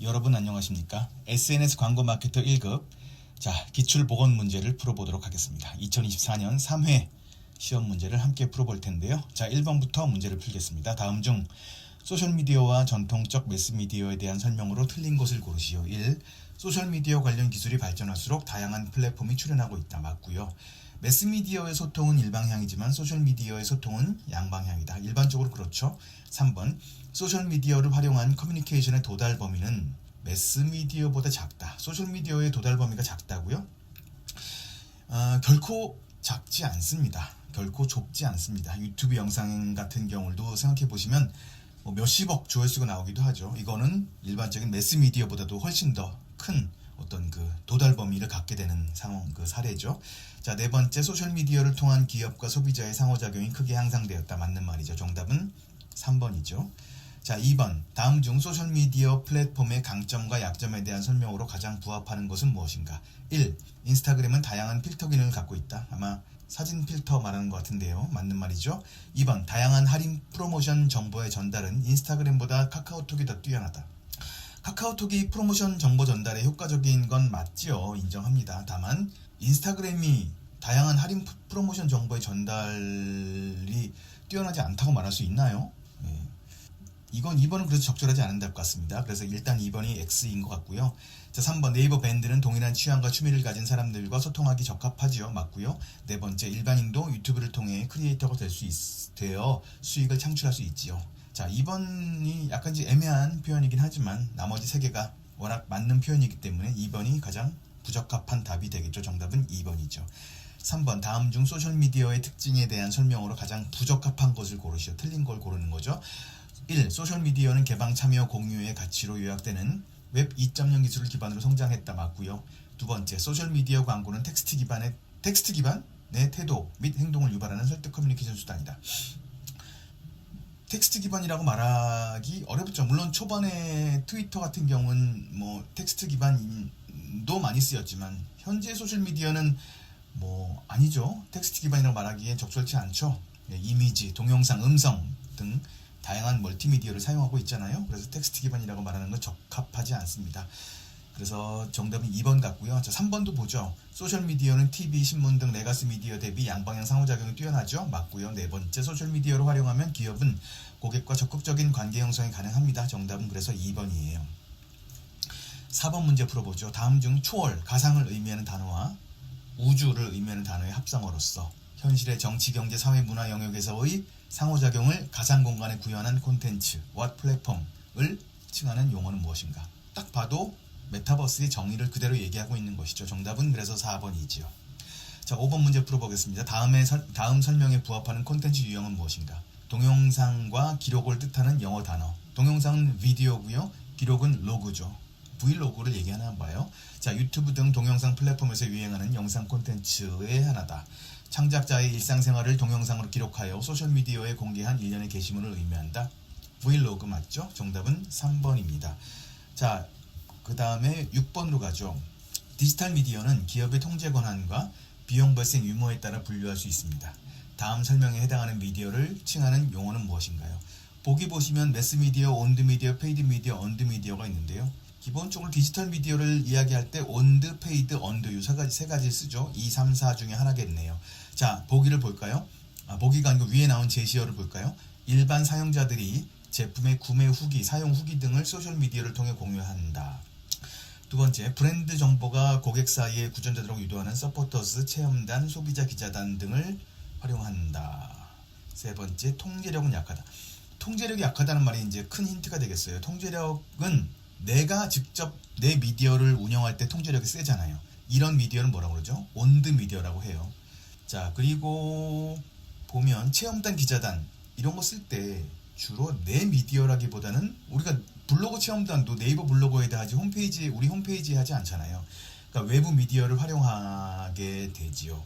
여러분 안녕하십니까? SNS 광고 마케터 1급 기출 보건 문제를 풀어보도록 하겠습니다. 2024년 3회 시험 문제를 함께 풀어볼 텐데요. 1번부터 문제를 풀겠습니다. 다음 중 소셜미디어와 전통적 매스미디어에 대한 설명으로 틀린 것을 고르시오. 1. 소셜미디어 관련 기술이 발전할수록 다양한 플랫폼이 출현하고 있다. 맞고요. 매스미디어의 소통은 일방향이지만 소셜미디어의 소통은 양방향이다. 일반적으로 그렇죠. 3번. 소셜미디어를 활용한 커뮤니케이션의 도달 범위는 매스미디어보다 작다. 소셜미디어의 도달 범위가 작다고요? 결코 작지 않습니다. 결코 좁지 않습니다. 유튜브 영상 같은 경우도 생각해 보시면 몇십억 조회수가 나오기도 하죠. 이거는 일반적인 매스미디어보다도 훨씬 더 큰 어떤 그 도달 범위를 갖게 되는 상황, 사례죠. 네 번째, 소셜미디어를 통한 기업과 소비자의 상호작용이 크게 향상되었다. 맞는 말이죠. 정답은 3번이죠. 2번, 다음 중 소셜미디어 플랫폼의 강점과 약점에 대한 설명으로 가장 부합하는 것은 무엇인가? 1. 인스타그램은 다양한 필터 기능을 갖고 있다. 아마 사진 필터 말하는 것 같은데요. 맞는 말이죠. 2번, 다양한 할인 프로모션 정보의 전달은 인스타그램보다 카카오톡이 더 뛰어나다. 카카오톡이 프로모션 정보 전달에 효과적인 건 맞지요. 인정합니다. 다만 인스타그램이 다양한 할인 프로모션 정보의 전달이 뛰어나지 않다고 말할 수 있나요? 이건 2번은 그래서 적절하지 않은 것 같습니다. 그래서 일단 2번이 X인 것 같고요. 3번, 네이버 밴드는 동일한 취향과 취미를 가진 사람들과 소통하기 적합하지요. 맞고요. 네 번째, 일반인도 유튜브를 통해 크리에이터가 되어 수익을 창출할 수 있지요. 2번이 약간 애매한 표현이긴 하지만 나머지 3개가 워낙 맞는 표현이기 때문에 2번이 가장 부적합한 답이 되겠죠. 정답은 2번이죠. 3번, 다음 중 소셜미디어의 특징에 대한 설명으로 가장 부적합한 것을 고르시오. 틀린 걸 고르는 거죠. 1. 소셜미디어는 개방, 참여, 공유의 가치로 요약되는 웹 2.0 기술을 기반으로 성장했다. 맞고요. 두 번째, 소셜미디어 광고는 텍스트 기반의 태도 및 행동을 유발하는 설득 커뮤니케이션 수단이다. 텍스트 기반이라고 말하기 어렵죠. 물론 초반에 트위터 같은 경우는 텍스트 기반도 많이 쓰였지만 현재 소셜미디어는 아니죠. 텍스트 기반이라고 말하기에 적절치 않죠. 이미지, 동영상, 음성 등 다양한 멀티미디어를 사용하고 있잖아요. 그래서 텍스트 기반이라고 말하는 건 적합하지 않습니다. 그래서 정답은 2번 같고요. 3번도 보죠. 소셜미디어는 TV, 신문 등 레가시 미디어 대비 양방향 상호작용이 뛰어나죠. 맞고요. 네 번째, 소셜미디어를 활용하면 기업은 고객과 적극적인 관계 형성이 가능합니다. 정답은 그래서 2번이에요. 4번 문제 풀어보죠. 다음 중 초월, 가상을 의미하는 단어와 우주를 의미하는 단어의 합성어로서 현실의 정치, 경제, 사회, 문화 영역에서의 상호작용을 가상 공간에 구현한 콘텐츠와 플랫폼을 칭하는 용어는 무엇인가? 딱 봐도 메타버스의 정의를 그대로 얘기하고 있는 것이죠. 정답은 그래서 4번이지요. 5번 문제 풀어보겠습니다. 다음 설명에 부합하는 콘텐츠 유형은 무엇인가? 동영상과 기록을 뜻하는 영어 단어. 동영상은 비디오고요. 기록은 로그죠. 브이로그를 얘기하나 봐요. 유튜브 등 동영상 플랫폼에서 유행하는 영상 콘텐츠의 하나다. 창작자의 일상생활을 동영상으로 기록하여 소셜미디어에 공개한 일련의 게시물을 의미한다. 브이로그 맞죠? 정답은 3번입니다. 그 다음에 6번으로 가죠. 디지털 미디어는 기업의 통제 권한과 비용 발생 유무에 따라 분류할 수 있습니다. 다음 설명에 해당하는 미디어를 칭하는 용어는 무엇인가요? 보기 보시면 매스미디어, 온드미디어, 페이드미디어, 언드미디어가 있는데요. 기본적으로 디지털 미디어를 이야기할 때 온드, 페이드, 언드 이 세 가지 쓰죠. 2, 3, 4 중에 하나겠네요. 보기를 볼까요? 보기가 아니고 위에 나온 제시어를 볼까요? 일반 사용자들이 제품의 구매 후기, 사용 후기 등을 소셜미디어를 통해 공유한다. 두 번째, 브랜드 정보가 고객 사이에 구전되도록 유도하는 서포터스, 체험단, 소비자 기자단 등을 활용한다. 세 번째, 통제력은 약하다. 통제력이 약하다는 말이 이제 큰 힌트가 되겠어요. 통제력은 내가 직접 내 미디어를 운영할 때 통제력이 세잖아요. 이런 미디어는 뭐라고 그러죠? 온드 미디어라고 해요. 그리고 보면 체험단, 기자단 이런 거 쓸 때 주로 내 미디어라기보다는 우리가 블로그 체험단도 네이버 블로그에다 하지 우리 홈페이지에 하지 않잖아요. 그러니까 외부 미디어를 활용하게 되지요.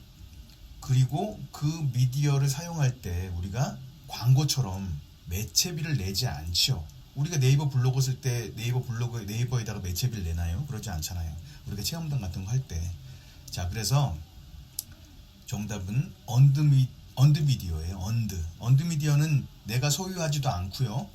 그리고 그 미디어를 사용할 때 우리가 광고처럼 매체비를 내지 않죠. 우리가 네이버 블로그 쓸 때 네이버에다가 매체비를 내나요? 그러지 않잖아요. 우리가 체험단 같은 거 할 때. 그래서 정답은 언드미디어예요. 언드미디어는 내가 소유하지도 않고요.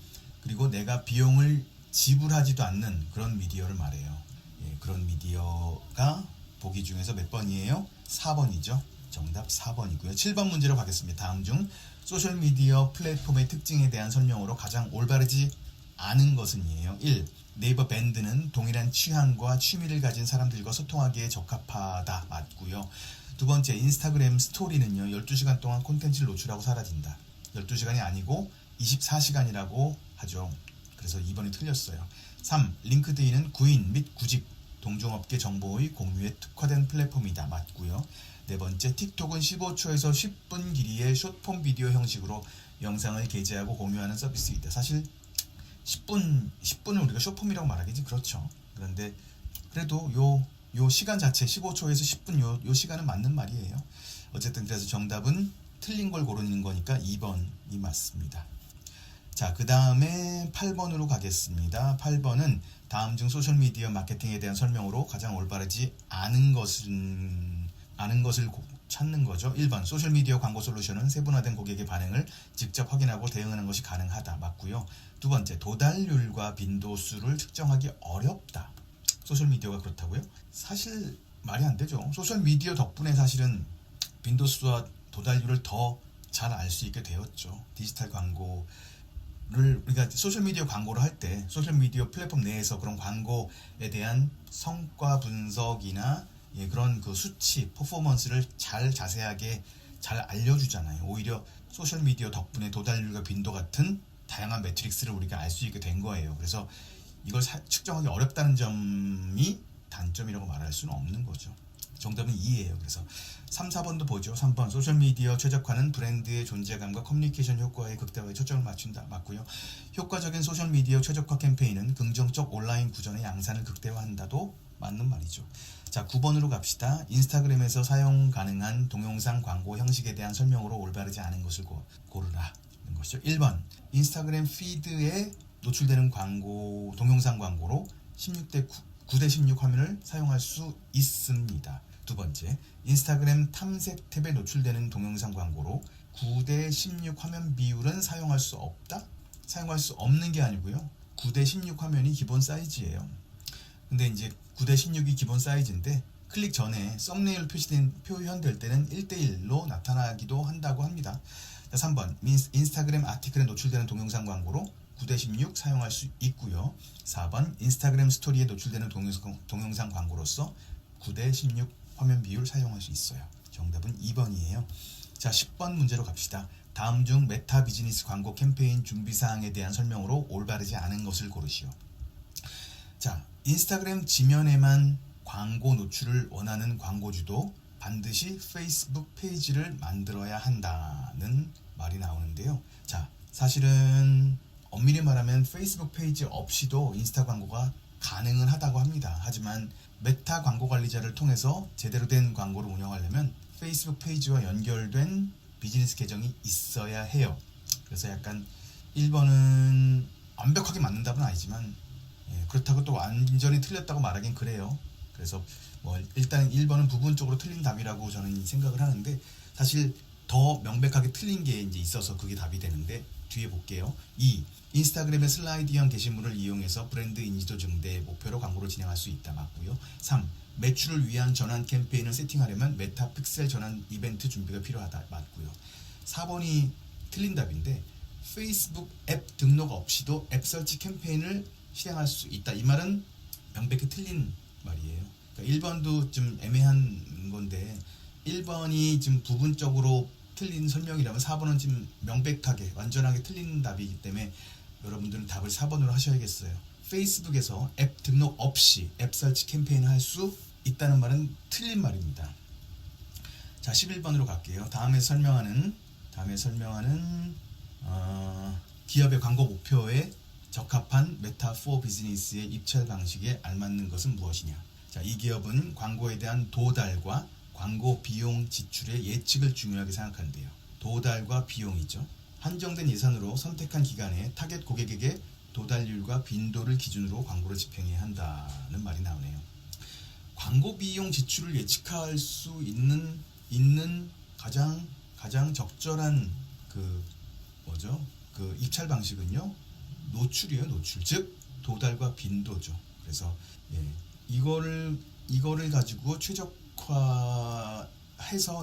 그리고 내가 비용을 지불하지도 않는 그런 미디어를 말해요. 예, 그런 미디어가 보기 중에서 몇 번이에요? 4번이죠. 정답 4번이고요. 7번 문제로 가겠습니다. 다음 중 소셜미디어 플랫폼의 특징에 대한 설명으로 가장 올바르지 않은 것은이에요. 1. 네이버 밴드는 동일한 취향과 취미를 가진 사람들과 소통하기에 적합하다. 맞고요. 두 번째, 인스타그램 스토리는요. 12시간 동안 콘텐츠를 노출하고 사라진다. 12시간이 아니고 24시간이라고 하죠. 그래서 2번이 틀렸어요. 3. 링크드인은 구인 및 구직, 동종업계 정보의 공유에 특화된 플랫폼이다. 맞고요. 네 번째, 틱톡은 15초에서 10분 길이의 숏폼 비디오 형식으로 영상을 게재하고 공유하는 서비스이다. 사실 10분을 우리가 숏폼이라고 말하기지 그렇죠. 그런데 그래도 요 시간 자체 15초에서 10분 요 시간은 맞는 말이에요. 어쨌든 그래서 정답은 틀린 걸 고르는 거니까 2번이 맞습니다. 자, 그 다음에 8번으로 가겠습니다. 8번은 다음 중 소셜미디어 마케팅에 대한 설명으로 가장 올바르지 않은 것을 찾는 거죠. 1번, 소셜미디어 광고 솔루션은 세분화된 고객의 반응을 직접 확인하고 대응하는 것이 가능하다. 맞고요. 두 번째, 도달률과 빈도수를 측정하기 어렵다. 소셜미디어가 그렇다고요? 사실 말이 안 되죠. 소셜미디어 덕분에 사실은 빈도수와 도달률을 더 잘 알 수 있게 되었죠. 디지털 광고를 우리가 소셜미디어 광고를 할 때 소셜미디어 플랫폼 내에서 그런 광고에 대한 성과 분석이나 그런 그 수치, 퍼포먼스를 자세하게 잘 알려주잖아요. 오히려 소셜미디어 덕분에 도달률과 빈도 같은 다양한 매트릭스를 우리가 알 수 있게 된 거예요. 그래서 이걸 측정하기 어렵다는 점이 단점이라고 말할 수는 없는 거죠. 정답은 2예요. 그래서 3, 4번도 보죠. 3번, 소셜미디어 최적화는 브랜드의 존재감과 커뮤니케이션 효과의 극대화에 초점을 맞춘다. 맞고요. 효과적인 소셜미디어 최적화 캠페인은 긍정적 온라인 구전의 양산을 극대화한다도 맞는 말이죠. 자, 9번으로 갑시다. 인스타그램에서 사용 가능한 동영상 광고 형식에 대한 설명으로 올바르지 않은 것을 고르라. 는 것이죠. 1번, 인스타그램 피드에 노출되는 광고, 동영상 광고로 9대16 화면을 사용할 수 있습니다. 두 번째, 인스타그램 탐색 탭에 노출되는 동영상 광고로 9대16 화면 비율은 사용할 수 없다? 사용할 수 없는 게 아니고요. 9대16 화면이 기본 사이즈예요. 근데 이제 9대16이 기본 사이즈인데 클릭 전에 썸네일 표현될 때는 1대1로 나타나기도 한다고 합니다. 3번, 인스타그램 아티클에 노출되는 동영상 광고로 9대16 사용할 수 있고요. 4번, 인스타그램 스토리에 노출되는 동영상 광고로서 9대16 화면 비율 사용할 수 있어요. 정답은 2번이에요. 자, 10번 문제로 갑시다. 다음 중 메타 비즈니스 광고 캠페인 준비사항에 대한 설명으로 올바르지 않은 것을 고르시오. 자, 인스타그램 지면에만 광고 노출을 원하는 광고주도 반드시 페이스북 페이지를 만들어야 한다는 말이 나오는데요. 자, 사실은 엄밀히 말하면 페이스북 페이지 없이도 인스타 광고가 가능은 하다고 합니다. 하지만 메타 광고 관리자를 통해서 제대로 된 광고를 운영하려면 페이스북 페이지와 연결된 비즈니스 계정이 있어야 해요. 그래서 약간 1번은 완벽하게 맞는 답은 아니지만 그렇다고 또 완전히 틀렸다고 말하긴 그래요. 그래서 뭐 일단 1번은 부분적으로 틀린 답이라고 저는 생각을 하는데 사실 더 명백하게 틀린 게 이제 있어서 그게 답이 되는데 뒤에 볼게요. 2. 인스타그램의 슬라이드형 게시물을 이용해서 브랜드 인지도 증대 목표로 광고를 진행할 수 있다. 맞고요. 3. 매출을 위한 전환 캠페인을 세팅하려면 메타 픽셀 전환 이벤트 준비가 필요하다. 맞고요. 4번이 틀린 답인데 페이스북 앱 등록 없이도 앱 설치 캠페인을 실행할 수 있다. 이 말은 명백히 틀린 말이에요. 그러니까 1번도 좀 애매한 건데 1번이 지금 부분적으로 틀린 설명이라면 4번은 지금 명백하게 완전하게 틀린 답이기 때문에 여러분들은 답을 4번으로 하셔야겠어요. 페이스북에서 앱 등록 없이 앱 설치 캠페인을 할 수 있다는 말은 틀린 말입니다. 자, 11번으로 갈게요. 다음에 설명하는 기업의 광고 목표에 적합한 메타 4 비즈니스의 입찰 방식에 알맞는 것은 무엇이냐. 자, 이 기업은 광고에 대한 도달과 광고 비용 지출의 예측을 중요하게 생각한대요. 도달과 비용이죠. 한정된 예산으로 선택한 기간에 타겟 고객에게 도달률과 빈도를 기준으로 광고를 집행해야 한다는 말이 나오네요. 광고 비용 지출을 예측할 수 있는 가장 적절한 그 입찰 방식은요. 노출이에요. 노출. 즉 도달과 빈도죠. 그래서 이거를 가지고 최적화해서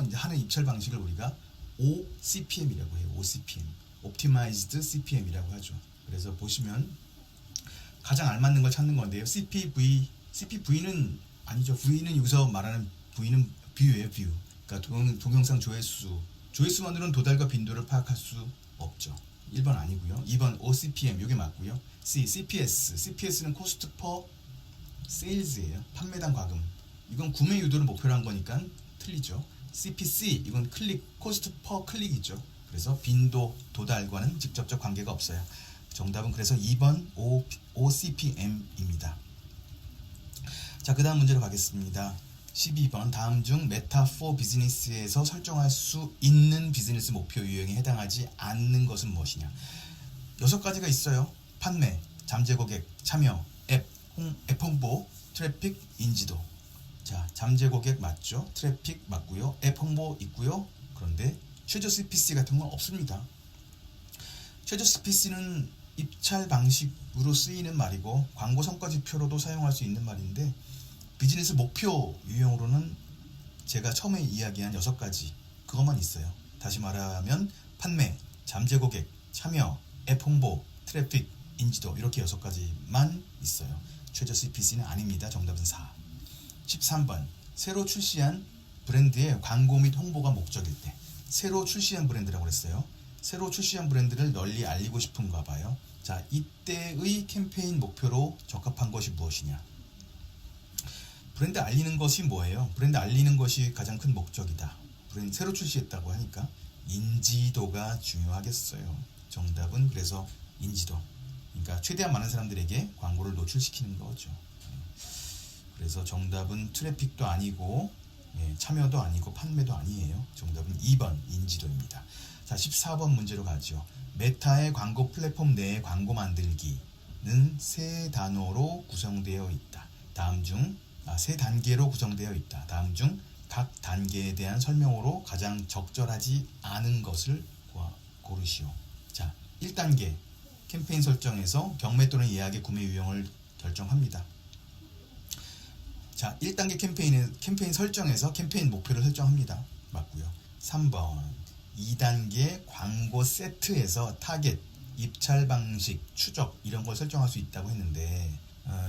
이제 하는 입찰 방식을 우리가 OCPM이라고 해요. OCPM, Optimized CPM이라고 하죠. 그래서 보시면 가장 알맞는 걸 찾는 건데요. CPV는 아니죠. V는 여기서 말하는 V는 뷰예요. 뷰. 그러니까 동영상 조회수만으로는 도달과 빈도를 파악할 수 없죠. 1번 아니고요. 2번 OCPM 이게 맞고요. CPS는 Cost per Sales예요. 판매당 과금. 이건 구매 유도를 목표로 한 거니까 틀리죠. CPC 이건 Cost per 클릭이죠. 그래서 빈도, 도달과는 직접적 관계가 없어요. 정답은 그래서 2번 OCPM입니다. 자, 그 다음 문제로 가겠습니다. 12번 다음 중 메타 4 비즈니스에서 설정할 수 있는 비즈니스 목표 유형에 해당하지 않는 것은 무엇이냐. 6가지가 있어요. 판매, 잠재 고객, 참여, 앱 홍보, 트래픽, 인지도. 자, 잠재 고객 맞죠? 트래픽 맞고요. 앱 홍보 있고요. 그런데 최저 CPC 같은 건 없습니다. 최저 CPC는 입찰 방식으로 쓰이는 말이고 광고 성과 지표로도 사용할 수 있는 말인데 비즈니스 목표 유형으로는 제가 처음에 이야기한 6가지 그것만 있어요. 다시 말하면 판매, 잠재 고객, 참여, 앱 홍보, 트래픽, 인지도 이렇게 6가지만 있어요. 최저 CPC는 아닙니다. 정답은 4. 13번 새로 출시한 브랜드의 광고 및 홍보가 목적일 때. 새로 출시한 브랜드라고 그랬어요. 새로 출시한 브랜드를 널리 알리고 싶은가 봐요. 자, 이때의 캠페인 목표로 적합한 것이 무엇이냐. 브랜드 알리는 것이 뭐예요? 브랜드 알리는 것이 가장 큰 목적이다. 브랜드 새로 출시했다고 하니까 인지도가 중요하겠어요. 정답은 그래서 인지도. 그러니까 최대한 많은 사람들에게 광고를 노출시키는 거죠. 그래서 정답은 트래픽도 아니고 참여도 아니고 판매도 아니에요. 정답은 2번 인지도입니다. 자, 14번 문제로 가죠. 메타의 광고 플랫폼 내의 광고 만들기는 3단어로 구성되어 있다. 세 단계로 구성되어 있다. 다음 중 각 단계에 대한 설명으로 가장 적절하지 않은 것을 고르시오. 자, 1단계 캠페인 설정에서 경매 또는 예약의 구매 유형을 결정합니다. 자, 1단계 캠페인 설정에서 캠페인 목표를 설정합니다. 맞고요. 3번 2단계 광고 세트에서 타겟, 입찰 방식, 추적 이런 걸 설정할 수 있다고 했는데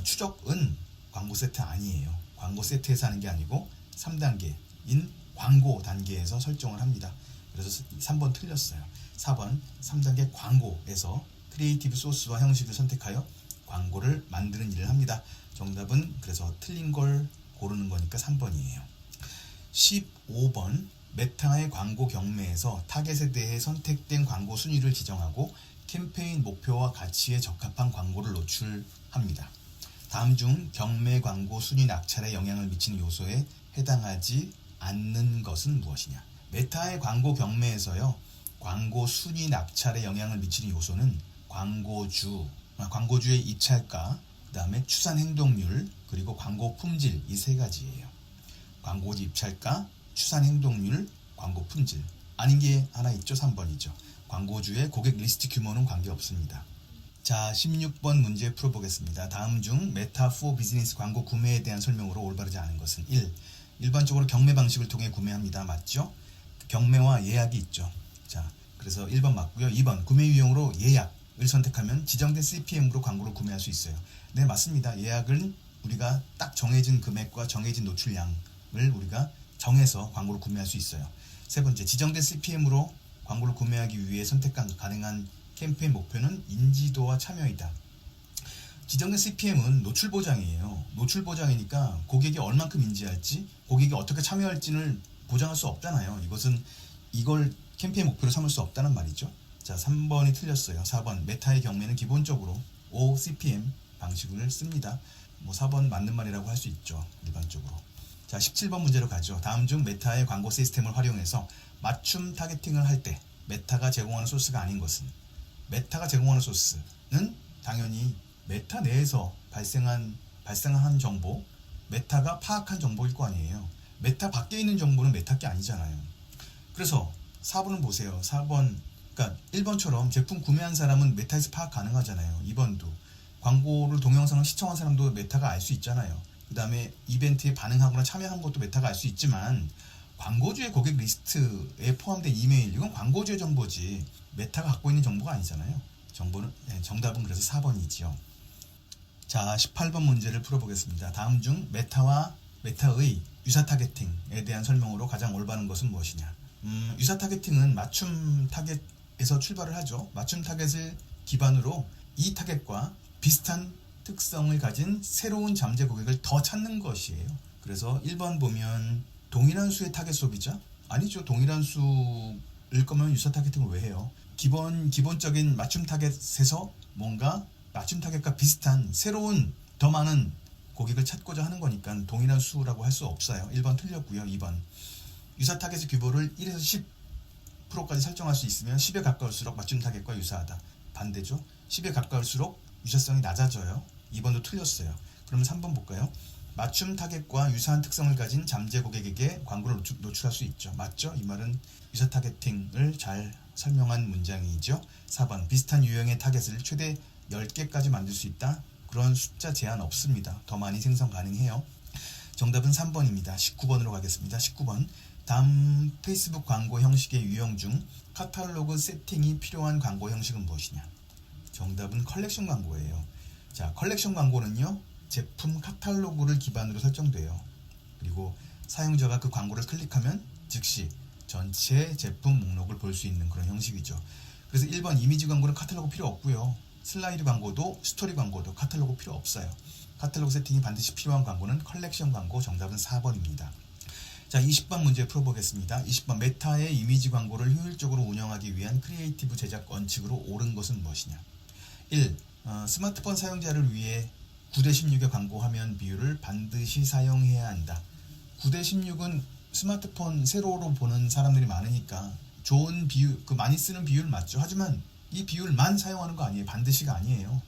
추적은 광고 세트 아니에요. 광고 세트에서 하는 게 아니고 3단계인 광고 단계에서 설정을 합니다. 그래서 3번 틀렸어요. 4번 3단계 광고에서 크리에이티브 소스와 형식을 선택하여 광고를 만드는 일을 합니다. 정답은 그래서 틀린 걸 고르는 거니까 3번이에요. 15번 메타의 광고 경매에서 타겟에 대해 선택된 광고 순위를 지정하고 캠페인 목표와 가치에 적합한 광고를 노출합니다. 다음 중 경매 광고 순위 낙찰에 영향을 미치는 요소에 해당하지 않는 것은 무엇이냐. 메타의 광고 경매에서요. 광고 순위 낙찰에 영향을 미치는 요소는 광고주의 입찰가, 그 다음에 추산 행동률, 그리고 광고 품질 이 3가지예요. 광고주 입찰가, 추산 행동률, 광고 품질. 아닌 게 하나 있죠. 3번이죠. 광고주의 고객 리스트 규모는 관계없습니다. 자, 16번 문제 풀어보겠습니다. 다음 중 메타 4 비즈니스 광고 구매에 대한 설명으로 올바르지 않은 것은 1. 일반적으로 경매 방식을 통해 구매합니다. 맞죠? 경매와 예약이 있죠. 자, 그래서 1번 맞고요. 2번 구매 유형으로 예약을 선택하면 지정된 CPM으로 광고를 구매할 수 있어요. 네, 맞습니다. 예약은 우리가 딱 정해진 금액과 정해진 노출량을 우리가 정해서 광고를 구매할 수 있어요. 세 번째, 지정된 CPM으로 광고를 구매하기 위해 선택 가능한 캠페인 목표는 인지도와 참여이다. 지정된 CPM은 노출 보장이에요. 노출 보장이니까 고객이 얼만큼 인지할지, 고객이 어떻게 참여할지를 보장할 수 없잖아요. 이걸 캠페인 목표로 삼을 수 없다는 말이죠. 자, 3번이 틀렸어요. 4번 메타의 경매는 기본적으로 OCPM 방식을 씁니다. 4번 맞는 말이라고 할 수 있죠. 일반적으로. 자, 17번 문제로 가죠. 다음 중 메타의 광고 시스템을 활용해서 맞춤 타겟팅을 할 때 메타가 제공하는 소스가 아닌 것은. 메타가 제공하는 소스는 당연히 메타 내에서 발생한 정보, 메타가 파악한 정보일 거 아니에요. 메타 밖에 있는 정보는 메타 게 아니잖아요. 그래서 4번을 보세요. 4번, 그러니까 1번처럼 제품 구매한 사람은 메타에서 파악 가능하잖아요. 2번도 광고를 동영상을 시청한 사람도 메타가 알 수 있잖아요. 그 다음에 이벤트에 반응하거나 참여한 것도 메타가 알 수 있지만 광고주의 고객 리스트에 포함된 이메일, 이건 광고주의 정보지 메타가 갖고 있는 정보가 아니잖아요. 정답은 그래서 4번이지요. 자, 18번 문제를 풀어보겠습니다. 다음 중 메타의 유사 타겟팅에 대한 설명으로 가장 올바른 것은 무엇이냐. 유사 타겟팅은 맞춤 타겟에서 출발을 하죠. 맞춤 타겟을 기반으로 이 타겟과 비슷한 특성을 가진 새로운 잠재 고객을 더 찾는 것이에요. 그래서 1번 보면 동일한 수의 타겟 소비자? 아니죠. 동일한 수일 거면 유사 타겟팅을 왜 해요? 기본적인 맞춤 타겟에서 뭔가 맞춤 타겟과 비슷한 새로운 더 많은 고객을 찾고자 하는 거니까 동일한 수라고 할 수 없어요. 1번 틀렸고요. 2번 유사 타겟의 규모를 1에서 10%까지 설정할 수 있으면 10에 가까울수록 맞춤 타겟과 유사하다. 반대죠. 10에 가까울수록 유사성이 낮아져요. 2번도 틀렸어요. 그러면 3번 볼까요? 맞춤 타겟과 유사한 특성을 가진 잠재 고객에게 광고를 노출할 수 있죠. 맞죠? 이 말은 유사 타겟팅을 잘 설명한 문장이죠. 4번 비슷한 유형의 타겟을 최대 10개까지 만들 수 있다. 그런 숫자 제한 없습니다. 더 많이 생성 가능해요. 정답은 3번입니다. 19번으로 가겠습니다. 19번 다음 페이스북 광고 형식의 유형 중 카탈로그 세팅이 필요한 광고 형식은 무엇이냐. 정답은 컬렉션 광고예요. 자, 컬렉션 광고는요, 제품 카탈로그를 기반으로 설정돼요. 그리고 사용자가 그 광고를 클릭하면 즉시 전체 제품 목록을 볼 수 있는 그런 형식이죠. 그래서 1번 이미지 광고는 카탈로그 필요 없고요. 슬라이드 광고도 스토리 광고도 카탈로그 필요 없어요. 카탈로그 세팅이 반드시 필요한 광고는 컬렉션 광고. 정답은 4번입니다. 자, 20번 문제 풀어보겠습니다. 20번 메타의 이미지 광고를 효율적으로 운영하기 위한 크리에이티브 제작 원칙으로 옳은 것은 무엇이냐. 1. 스마트폰 사용자를 위해 9:16의 광고 화면 비율을 반드시 사용해야 한다. 9:16은 스마트폰 세로로 보는 사람들이 많으니까 좋은 비율, 많이 쓰는 비율 맞죠. 하지만 이 비율만 사용하는 거 아니에요. 반드시가 아니에요.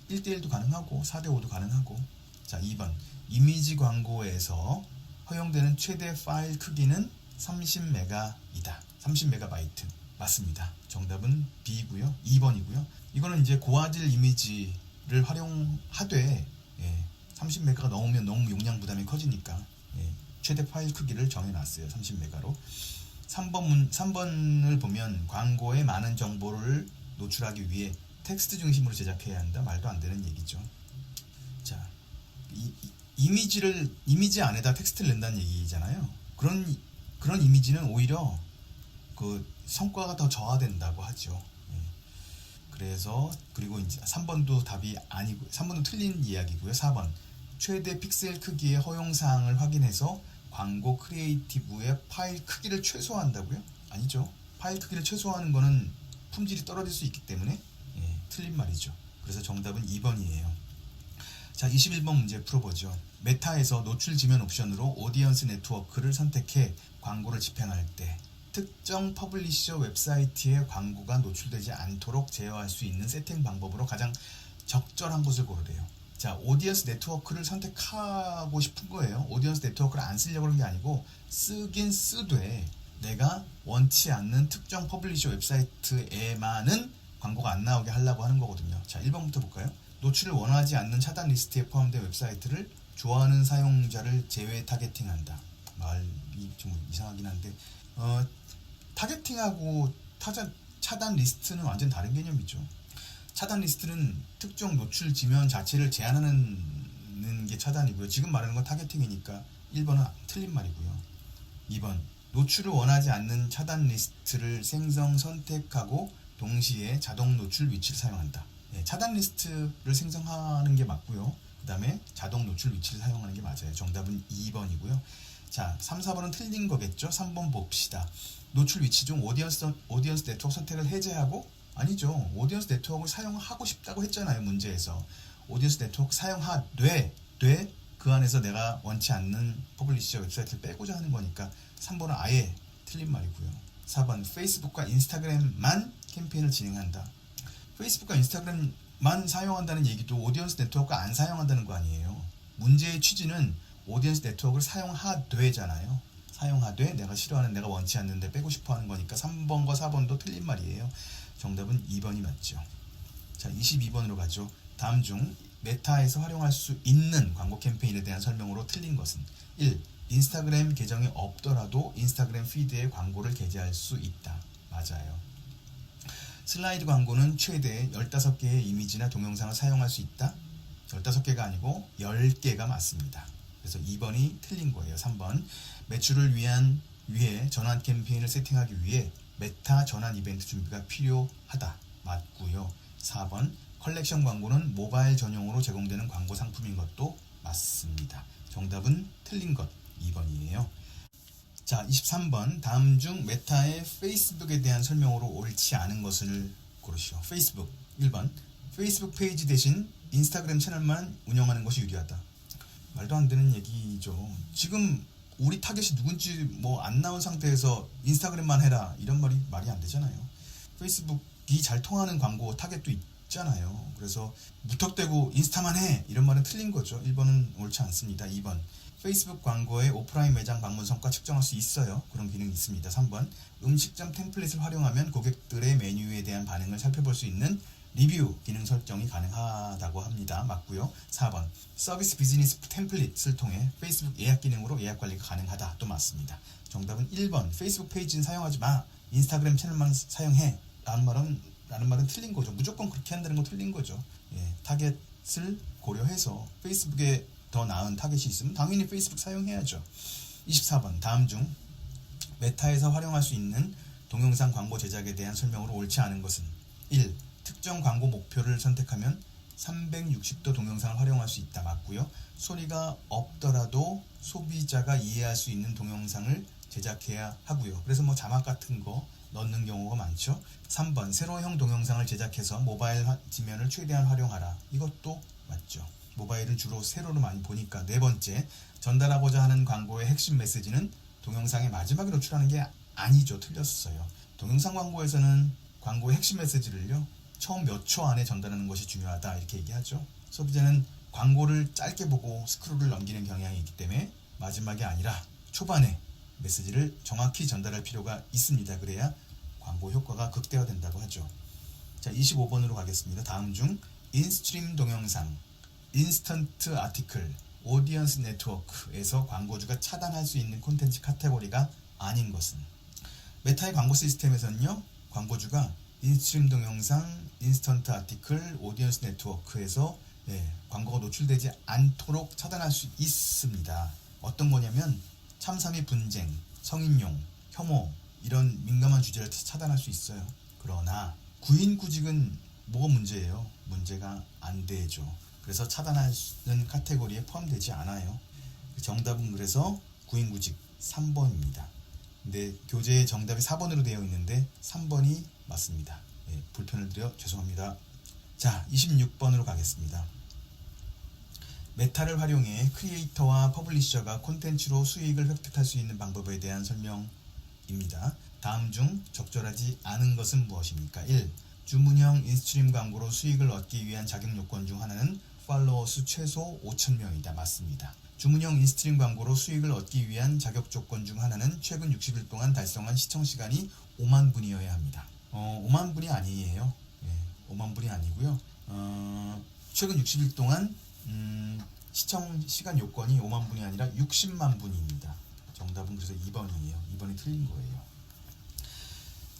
1:1도 가능하고 4:5도 가능하고. 자, 2번 이미지 광고에서 허용되는 최대 파일 크기는 30메가이다. 30메가바이트. 맞습니다. 정답은 B고요. 2번이고요. 이거는 이제 고화질 이미지를 활용하되 30메가가 넘으면 너무 용량 부담이 커지니까 최대 파일 크기를 정해놨어요. 30메가로. 3번을 보면 광고에 많은 정보를 노출하기 위해 텍스트 중심으로 제작해야 한다. 말도 안 되는 얘기죠. 자, 이미지 안에다 텍스트를 낸다는 얘기잖아요. 그런 이미지는 오히려 그 성과가 더 저하된다고 하죠. 그리고 이제 3번도 답이 아니고 3번도 틀린 이야기고요. 4번 최대 픽셀 크기의 허용사항을 확인해서 광고 크리에이티브의 파일 크기를 최소화한다고요? 아니죠. 파일 크기를 최소화하는 거는 품질이 떨어질 수 있기 때문에 틀린 말이죠. 그래서 정답은 2번이에요. 자, 21번 문제 풀어보죠. 메타에서 노출 지면 옵션으로 오디언스 네트워크를 선택해 광고를 집행할 때 특정 퍼블리셔 웹사이트에 광고가 노출되지 않도록 제어할 수 있는 세팅 방법으로 가장 적절한 것을 고르래요. 자, 오디언스 네트워크를 선택하고 싶은 거예요. 오디언스 네트워크를 안 쓰려고 하는 게 아니고 쓰긴 쓰되 내가 원치 않는 특정 퍼블리셔 웹사이트에만은 광고가 안 나오게 하려고 하는 거거든요. 자, 1번부터 볼까요? 노출을 원하지 않는 차단 리스트에 포함된 웹사이트를 좋아하는 사용자를 제외 타겟팅한다. 말이 좀 이상하긴 한데 타겟팅하고 차단 리스트는 완전 다른 개념이죠. 차단 리스트는 특정 노출 지면 자체를 제한하는 게 차단이고요. 지금 말하는 건 타겟팅이니까 1번은 틀린 말이고요. 2번 노출을 원하지 않는 차단 리스트를 선택하고 동시에 자동 노출 위치를 사용한다. 차단 리스트를 생성하는 게 맞고요. 그 다음에 자동 노출 위치를 사용하는 게 맞아요. 정답은 2번이고요. 자, 3, 4번은 틀린 거겠죠? 3번 봅시다. 노출 위치 중 오디언스 네트워크 선택을 해제하고 아니죠. 오디언스 네트워크를 사용하고 싶다고 했잖아요. 문제에서. 오디언스 네트워크 사용하되 그 안에서 내가 원치 않는 퍼블리셔 웹사이트를 빼고자 하는 거니까 3번은 아예 틀린 말이고요. 4번 페이스북과 인스타그램만 캠페인을 진행한다. 페이스북과 인스타그램만 사용한다는 얘기도 오디언스 네트워크가 안 사용한다는 거 아니에요. 문제의 취지는 오디언스 네트워크를 사용하되잖아요. 사용하되 내가 싫어하는, 내가 원치 않는데 빼고 싶어 하는 거니까 3번과 4번도 틀린 말이에요. 정답은 2번이 맞죠. 자, 22번으로 가죠. 다음 중 메타에서 활용할 수 있는 광고 캠페인에 대한 설명으로 틀린 것은 1. 인스타그램 계정이 없더라도 인스타그램 피드에 광고를 게재할 수 있다. 맞아요. 슬라이드 광고는 최대 15개의 이미지나 동영상을 사용할 수 있다. 15개가 아니고 10개가 맞습니다. 그래서 2번이 틀린 거예요. 3번 매출을 위해 전환 캠페인을 세팅하기 위해 메타 전환 이벤트 준비가 필요하다. 맞고요. 4번 컬렉션 광고는 모바일 전용으로 제공되는 광고 상품인 것도 맞습니다. 정답은 틀린 것 2번이에요. 자, 23번 다음 중 메타의 페이스북에 대한 설명으로 옳지 않은 것을 고르시오. 페이스북 1번 페이스북 페이지 대신 인스타그램 채널만 운영하는 것이 유리하다. 말도 안 되는 얘기죠. 지금 우리 타겟이 누군지 뭐 안 나온 상태에서 인스타그램만 해라 이런 말이 안 되잖아요. 페이스북이 잘 통하는 광고 타겟도 있잖아요. 그래서 무턱대고 인스타만 해 이런 말은 틀린 거죠. 1번은 옳지 않습니다. 2번 페이스북 광고에 오프라인 매장 방문 성과 측정할 수 있어요. 그런 기능이 있습니다. 3번 음식점 템플릿을 활용하면 고객들의 메뉴에 대한 반응을 살펴볼 수 있는 리뷰 기능 설정이 가능하다고 합니다. 맞고요. 4번 서비스 비즈니스 템플릿을 통해 페이스북 예약 기능으로 예약 관리가 가능하다. 또 맞습니다. 정답은 1번 페이스북 페이지는 사용하지 마. 인스타그램 채널만 사용해. 라는 말은 틀린 거죠. 무조건 그렇게 한다는 건 틀린 거죠. 예, 타겟을 고려해서 페이스북에 더 나은 타겟이 있으면 당연히 페이스북 사용해야죠. 24번 다음 중 메타에서 활용할 수 있는 동영상 광고 제작에 대한 설명으로 옳지 않은 것은 1. 특정 광고 목표를 선택하면 360도 동영상을 활용할 수 있다. 맞고요. 소리가 없더라도 소비자가 이해할 수 있는 동영상을 제작해야 하고요. 그래서 뭐 자막 같은 거 넣는 경우가 많죠. 3번 세로형 동영상을 제작해서 모바일 지면을 최대한 활용하라. 이것도 맞죠. 모바일은 주로 세로로 많이 보니까. 4번째 전달하고자 하는 광고의 핵심 메시지는 동영상의 마지막에 노출하는 게 아니죠. 틀렸어요. 동영상 광고에서는 광고의 핵심 메시지를요 처음 몇 초 안에 전달하는 것이 중요하다 이렇게 얘기하죠. 소비자는 광고를 짧게 보고 스크롤을 넘기는 경향이 있기 때문에 마지막이 아니라 초반에 메시지를 정확히 전달할 필요가 있습니다. 그래야 광고 효과가 극대화된다고 하죠. 자, 25번으로 가겠습니다. 다음 중 인스트림 동영상, 인스턴트 아티클, 오디언스 네트워크에서 광고주가 차단할 수 있는 콘텐츠 카테고리가 아닌 것은 메타의 광고 시스템에서는요 광고주가 인스트림 동영상, 인스턴트 아티클, 오디언스 네트워크에서 광고가 노출되지 않도록 차단할 수 있습니다. 어떤 거냐면 참사 및 분쟁, 성인용, 혐오 이런 민감한 주제를 차단할 수 있어요. 그러나 구인구직은 뭐가 문제예요? 문제가 안 되죠. 그래서 차단하는 카테고리에 포함되지 않아요. 정답은 그래서 구인구직 3번입니다. 근데 교재에 정답이 4번으로 되어 있는데 3번이 맞습니다. 불편을 드려 죄송합니다. 자, 26번으로 가겠습니다. 메타를 활용해 크리에이터와 퍼블리셔가 콘텐츠로 수익을 획득할 수 있는 방법에 대한 설명입니다. 다음 중 적절하지 않은 것은 무엇입니까? 1. 주문형 인스트림 광고로 수익을 얻기 위한 자격 요건 중 하나는 팔로워 수 최소 5,000명이다. 맞습니다. 주문형 인스트림 광고로 수익을 얻기 위한 자격 조건 중 하나는 최근 60일 동안 달성한 시청 시간이 5만 분이어야 합니다. 5만 분이 아니에요. 5만 분이 아니고요. 최근 60일 동안 시청 시간 요건이 5만 분이 아니라 60만 분입니다. 정답은 그래서 2번이에요. 2번이 틀린 거예요.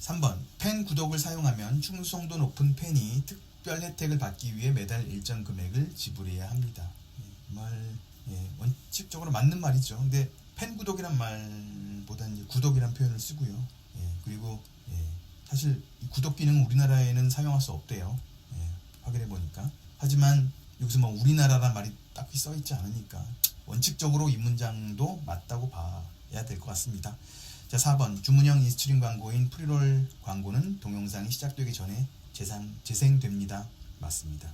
3번 팬 구독을 사용하면 충성도 높은 팬이 특별 혜택을 받기 위해 매달 일정 금액을 지불해야 합니다. 원칙적으로 맞는 말이죠. 근데 팬 구독이란 말보다는 구독이란 표현을 쓰고요. 그리고 사실 이 구독 기능은 우리나라에는 사용할 수 없대요. 확인해 보니까. 하지만 여기서 뭐 우리나라란 말이 딱히 써 있지 않으니까 원칙적으로 이 문장도 맞다고 봐야 될 것 같습니다. 자, 4번 주문형 인스트림 광고인 프리롤 광고는 동영상이 시작되기 전에 재생됩니다. 맞습니다.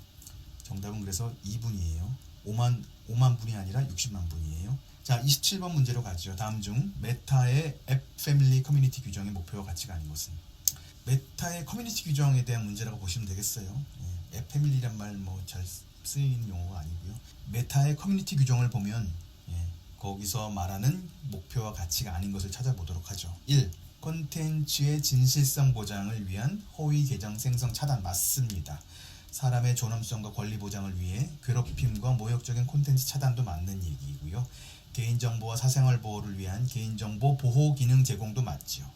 정답은 그래서 2분이에요. 5만 분이 아니라 60만 분이에요. 자, 27번 문제로 가죠. 다음 중 메타의 앱 패밀리 커뮤니티 규정의 목표와 가치가 아닌 것은 메타의 커뮤니티 규정에 대한 문제라고 보시면 되겠어요. 앱 패밀리란 말 뭐 잘 쓰이는 용어가 아니고요. 메타의 커뮤니티 규정을 보면 거기서 말하는 목표와 가치가 아닌 것을 찾아보도록 하죠. 1. 콘텐츠의 진실성 보장을 위한 허위 계정 생성 차단 맞습니다. 사람의 존엄성과 권리 보장을 위해 괴롭힘과 모욕적인 콘텐츠 차단도 맞는 얘기이고요. 개인정보와 사생활 보호를 위한 개인정보 보호 기능 제공도 맞지요.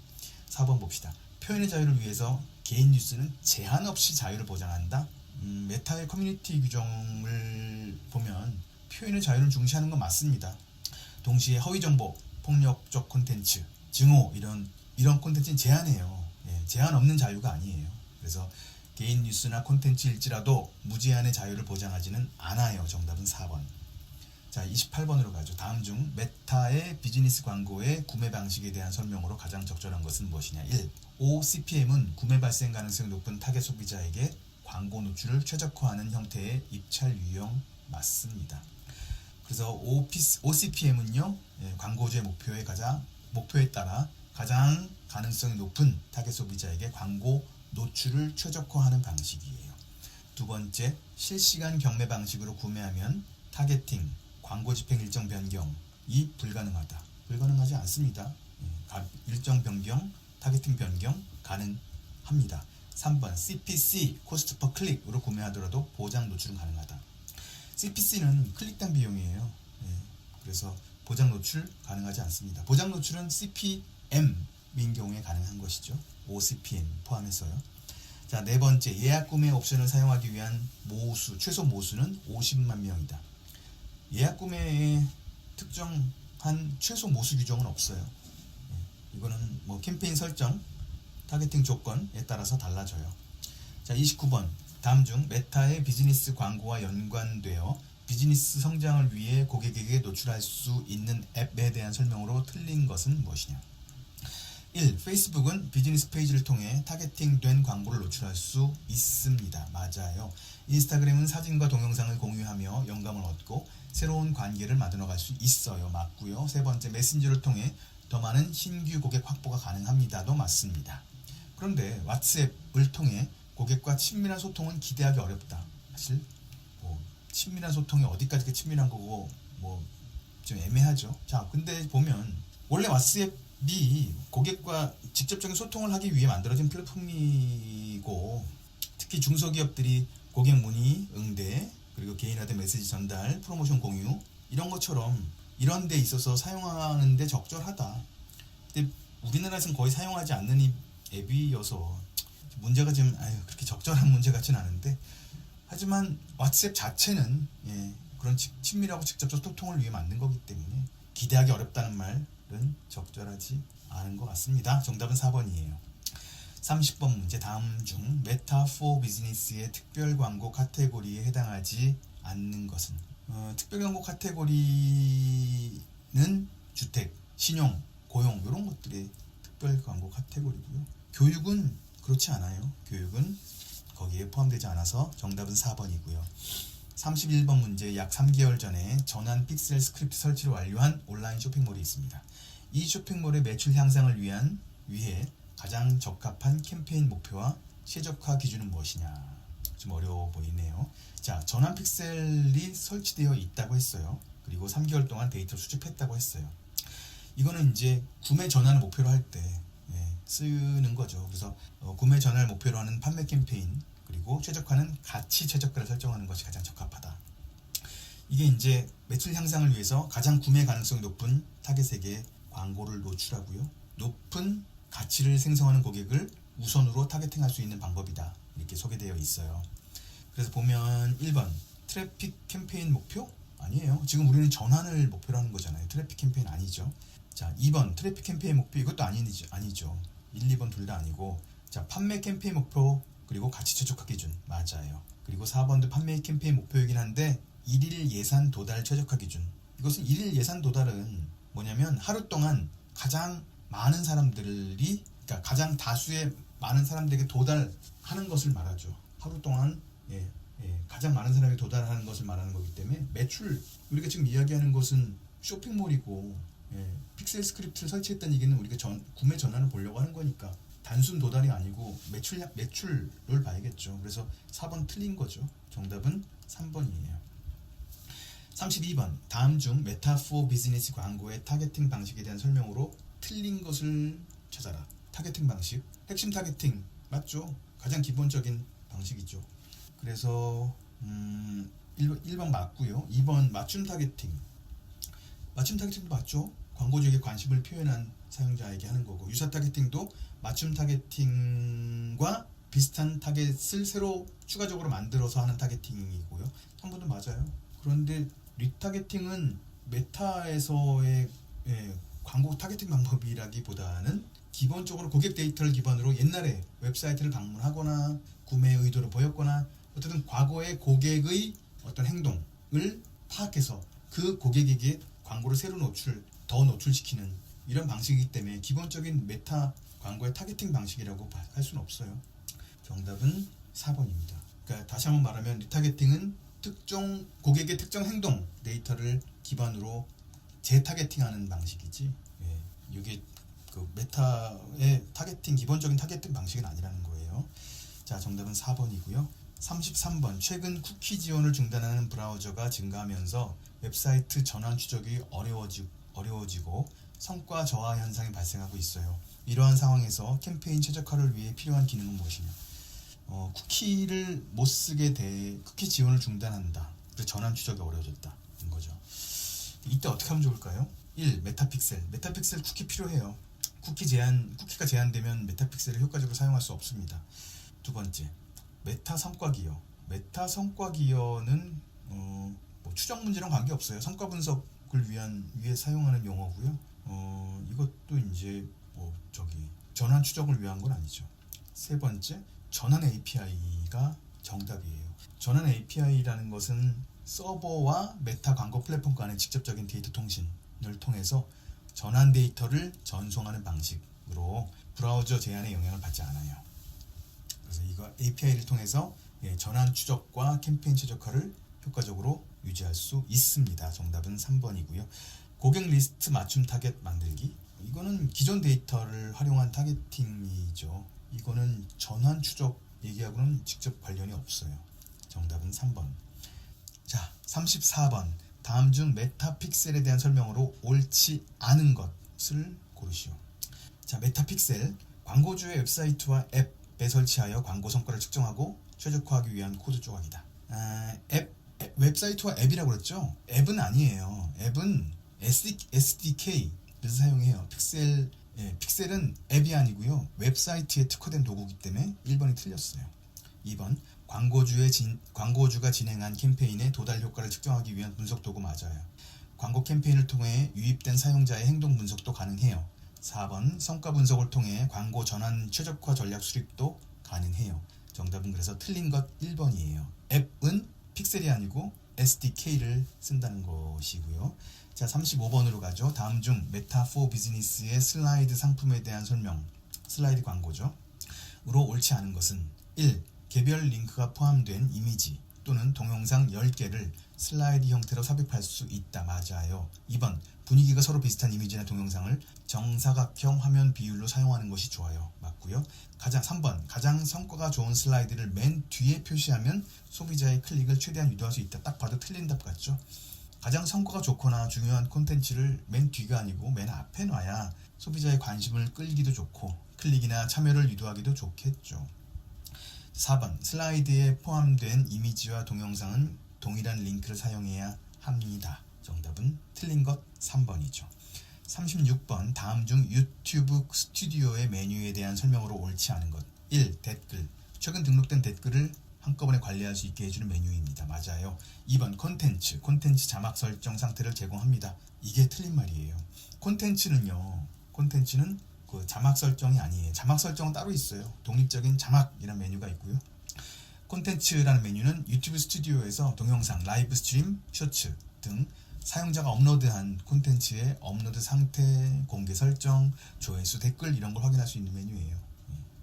4번 봅시다. 표현의 자유를 위해서 개인 뉴스는 제한 없이 자유를 보장한다. 메타의 커뮤니티 규정을 보면 표현의 자유를 중시하는 건 맞습니다. 동시에 허위정보, 폭력적 콘텐츠, 증오 이런 콘텐츠는 제한해요. 제한 없는 자유가 아니에요. 그래서 개인 뉴스나 콘텐츠일지라도 무제한의 자유를 보장하지는 않아요. 정답은 4번. 자, 28번으로 가죠. 다음 중 메타의 비즈니스 광고의 구매 방식에 대한 설명으로 가장 적절한 것은 무엇이냐. 1. OCPM은 구매 발생 가능성이 높은 타겟 소비자에게 광고 노출을 최적화하는 형태의 입찰 유형 맞습니다. 그래서 OCPM은요, 광고주의 목표에 따라 가장 가능성이 높은 타겟 소비자에게 광고 노출을 최적화하는 방식이에요. 두 번째, 실시간 경매 방식으로 구매하면 타겟팅, 광고 집행 일정 변경이 불가능하다. 불가능하지 않습니다. 일정 변경, 타겟팅 변경 가능합니다. 3번, CPC, 코스트 퍼 클릭으로 구매하더라도 보장 노출은 가능하다. CPC는 클릭당 비용이에요. 그래서 보장 노출 가능하지 않습니다. 보장 노출은 CPM인 경우에 가능한 것이죠. OCPM 포함해서요. 자, 네 번째, 예약 구매 옵션을 사용하기 위한 최소 모수는 50만 명이다. 예약 구매에 특정한 최소 모수 규정은 없어요. 이거는 뭐 캠페인 설정, 타겟팅 조건에 따라서 달라져요. 자, 29번. 다음 중 메타의 비즈니스 광고와 연관되어 비즈니스 성장을 위해 고객에게 노출할 수 있는 앱에 대한 설명으로 틀린 것은 무엇이냐. 1. 페이스북은 비즈니스 페이지를 통해 타겟팅된 광고를 노출할 수 있습니다. 맞아요. 인스타그램은 사진과 동영상을 공유하며 영감을 얻고 새로운 관계를 만들어갈 수 있어요. 맞고요. 세 번째, 메신저를 통해 더 많은 신규 고객 확보가 가능합니다도 맞습니다. 그런데 왓츠앱을 통해 고객과 친밀한 소통은 기대하기 어렵다. 사실 친밀한 소통이 어디까지 친밀한 거고 좀 애매하죠. 자, 근데 보면 원래 왓츠앱이 고객과 직접적인 소통을 하기 위해 만들어진 플랫폼이고, 특히 중소기업들이 고객 문의, 응대, 그리고 개인화된 메시지 전달, 프로모션 공유 이런 것처럼 이런 데 있어서 사용하는 데 적절하다. 근데 우리나라에서는 거의 사용하지 않는 이 앱이어서 문제가 좀 그렇게 적절한 문제 같지는 않은데, 하지만 왓츠앱 자체는 그런 친밀하고 직접적 소통을 위해 만든 거기 때문에 기대하기 어렵다는 말은 적절하지 않은 것 같습니다. 정답은 4번이에요. 30번 문제. 다음 중 메타 포 비즈니스의 특별 광고 카테고리에 해당하지 않는 것은. 특별 광고 카테고리는 주택, 신용, 고용 이런 것들의 특별 광고 카테고리고요. 교육은 그렇지 않아요. 교육은 거기에 포함되지 않아서 정답은 4번이고요. 31번 문제. 약 3개월 전에 전환 픽셀 스크립트 설치를 완료한 온라인 쇼핑몰이 있습니다. 이 쇼핑몰의 매출 향상을 위해 가장 적합한 캠페인 목표와 최적화 기준은 무엇이냐. 좀 어려워 보이네요. 자, 전환 픽셀이 설치되어 있다고 했어요. 그리고 3개월 동안 데이터를 수집했다고 했어요. 이거는 이제 구매 전환을 목표로 할 때 쓰는 거죠. 그래서 구매 전환을 목표로 하는 판매 캠페인, 그리고 최적화는 가치 최저가를 설정하는 것이 가장 적합하다. 이게 이제 매출 향상을 위해서 가장 구매 가능성이 높은 타겟에게 광고를 노출하고요. 높은 가치를 생성하는 고객을 우선으로 타겟팅할 수 있는 방법이다. 이렇게 소개되어 있어요. 그래서 보면 1번 트래픽 캠페인 목표? 아니에요. 지금 우리는 전환을 목표로 하는 거잖아요. 트래픽 캠페인 아니죠. 자, 2번 트래픽 캠페인 목표, 이것도 아니죠. 1, 2번 둘 다 아니고. 자, 판매 캠페인 목표 그리고 가치 최적화 기준 맞아요. 그리고 4번도 판매 캠페인 목표이긴 한데 1일 예산 도달 최적화 기준. 이것은 1일 예산 도달은 뭐냐면 하루 동안 가장 많은 사람들이, 그러니까 가장 다수의 많은 사람들에게 도달하는 것을 말하죠. 하루 동안 가장 많은 사람이 도달하는 것을 말하는 거기 때문에 매출, 우리가 지금 이야기하는 것은 쇼핑몰이고 픽셀 스크립트를 설치했다는 얘기는 우리가 구매 전환을 보려고 하는 거니까 단순 도달이 아니고 매출을 봐야겠죠. 그래서 4번 틀린 거죠. 정답은 3번이에요. 32번. 다음 중 메타 포 비즈니스 광고의 타겟팅 방식에 대한 설명으로 틀린 것을 찾아라. 타겟팅 방식. 핵심 타겟팅 맞죠? 가장 기본적인 방식이죠. 그래서 1번 맞고요. 2번 맞춤 타겟팅. 맞춤 타겟팅도 맞죠. 광고주에게 관심을 표현한 사용자에게 하는 거고, 유사 타겟팅도 맞춤 타겟팅과 비슷한 타겟을 새로 추가적으로 만들어서 하는 타겟팅이고요. 한 번도 맞아요. 그런데 리타겟팅은 메타에서의 광고 타겟팅 방법이라기보다는 기본적으로 고객 데이터를 기반으로 옛날에 웹사이트를 방문하거나 구매 의도를 보였거나 어쨌든 과거의 고객의 어떤 행동을 파악해서 그 고객에게 광고를 더 노출시키는 이런 방식이기 때문에 기본적인 메타 광고의 타겟팅 방식이라고 할 수는 없어요. 정답은 4번입니다. 그러니까 다시 한번 말하면 리타겟팅은 고객의 특정 행동 데이터를 기반으로 재타겟팅하는 방식이지, 이게 그 메타의 기본적인 타겟팅 방식은 아니라는 거예요. 자, 정답은 4번이고요. 33번, 최근 쿠키 지원을 중단하는 브라우저가 증가하면서 웹사이트 전환 추적이 어려워지고 성과 저하 현상이 발생하고 있어요. 이러한 상황에서 캠페인 최적화를 위해 필요한 기능은 무엇이냐? 쿠키를 못 쓰게 쿠키 지원을 중단한다. 그래서 전환 추적이 어려워졌다. 인 거죠. 이때 어떻게 하면 좋을까요? 1. 메타픽셀 쿠키 필요해요. 쿠키가 제한되면 메타픽셀을 효과적으로 사용할 수 없습니다. 두 번째, 메타 성과 기여는 뭐 추적 문제랑 관계없어요. 성과 분석을 위해 사용하는 용어고요. 이것도 이제 전환 추적을 위한 건 아니죠. 세 번째, 전환 API가 정답이에요. 전환 API라는 것은 서버와 메타 광고 플랫폼 간의 직접적인 데이터 통신을 통해서 전환 데이터를 전송하는 방식으로 브라우저 제한에 영향을 받지 않아요. 그래서 이거 API를 통해서 전환 추적과 캠페인 최적화를 효과적으로 유지할 수 있습니다. 정답은 3번이고요. 고객 리스트 맞춤 타겟 만들기. 이거는 기존 데이터를 활용한 타겟팅이죠. 이거는 전환 추적 얘기하고는 직접 관련이 없어요. 정답은 3번. 자, 34번. 다음 중 메타픽셀에 대한 설명으로 옳지 않은 것을 고르시오. 자, 메타픽셀. 광고주의 웹사이트와 앱에 설치하여 광고 성과를 측정하고 최적화하기 위한 코드 조각이다. 웹사이트와 앱이라고 그랬죠? 앱은 아니에요. 앱은 SDK를 사용해요. 픽셀은 앱이 아니고요. 웹사이트에 특화된 도구이기 때문에 1번이 틀렸어요. 2번, 광고주가 진행한 캠페인의 도달 효과를 측정하기 위한 분석 도구 맞아요. 광고 캠페인을 통해 유입된 사용자의 행동 분석도 가능해요. 4번, 성과 분석을 통해 광고 전환 최적화 전략 수립도 가능해요. 정답은 그래서 틀린 것 1번이에요. 앱은 픽셀이 아니고 SDK를 쓴다는 것이고요. 자, 35번으로 가죠. 다음 중 메타 포 비즈니스의 슬라이드 상품에 대한 설명, 슬라이드 광고죠. 으로 옳지 않은 것은 1. 개별 링크가 포함된 이미지 또는 동영상 10개를 슬라이드 형태로 삽입할 수 있다. 맞아요. 2번. 분위기가 서로 비슷한 이미지나 동영상을 정사각형 화면 비율로 사용하는 것이 좋아요. 맞고요. 3번. 가장 성과가 좋은 슬라이드를 맨 뒤에 표시하면 소비자의 클릭을 최대한 유도할 수 있다. 딱 봐도 틀린 답 같죠? 가장 성과가 좋거나 중요한 콘텐츠를 맨 뒤가 아니고 맨 앞에 놔야 소비자의 관심을 끌기도 좋고 클릭이나 참여를 유도하기도 좋겠죠. 4번. 슬라이드에 포함된 이미지와 동영상은 동일한 링크를 사용해야 합니다. 정답은 틀린 것 3번이죠. 36번. 다음 중 유튜브 스튜디오의 메뉴에 대한 설명으로 옳지 않은 것. 1. 댓글. 최근 등록된 댓글을 한꺼번에 관리할 수 있게 해주는 메뉴입니다. 맞아요. 2번. 콘텐츠 자막 설정 상태를 제공합니다. 이게 틀린 말이에요. 콘텐츠는 그 자막 설정이 아니에요. 자막 설정은 따로 있어요. 독립적인 자막이라는 메뉴가 있고요. 콘텐츠라는 메뉴는 유튜브 스튜디오에서 동영상, 라이브 스트림, 쇼츠 등 사용자가 업로드한 콘텐츠의 업로드 상태, 공개 설정, 조회수, 댓글 이런 걸 확인할 수 있는 메뉴예요.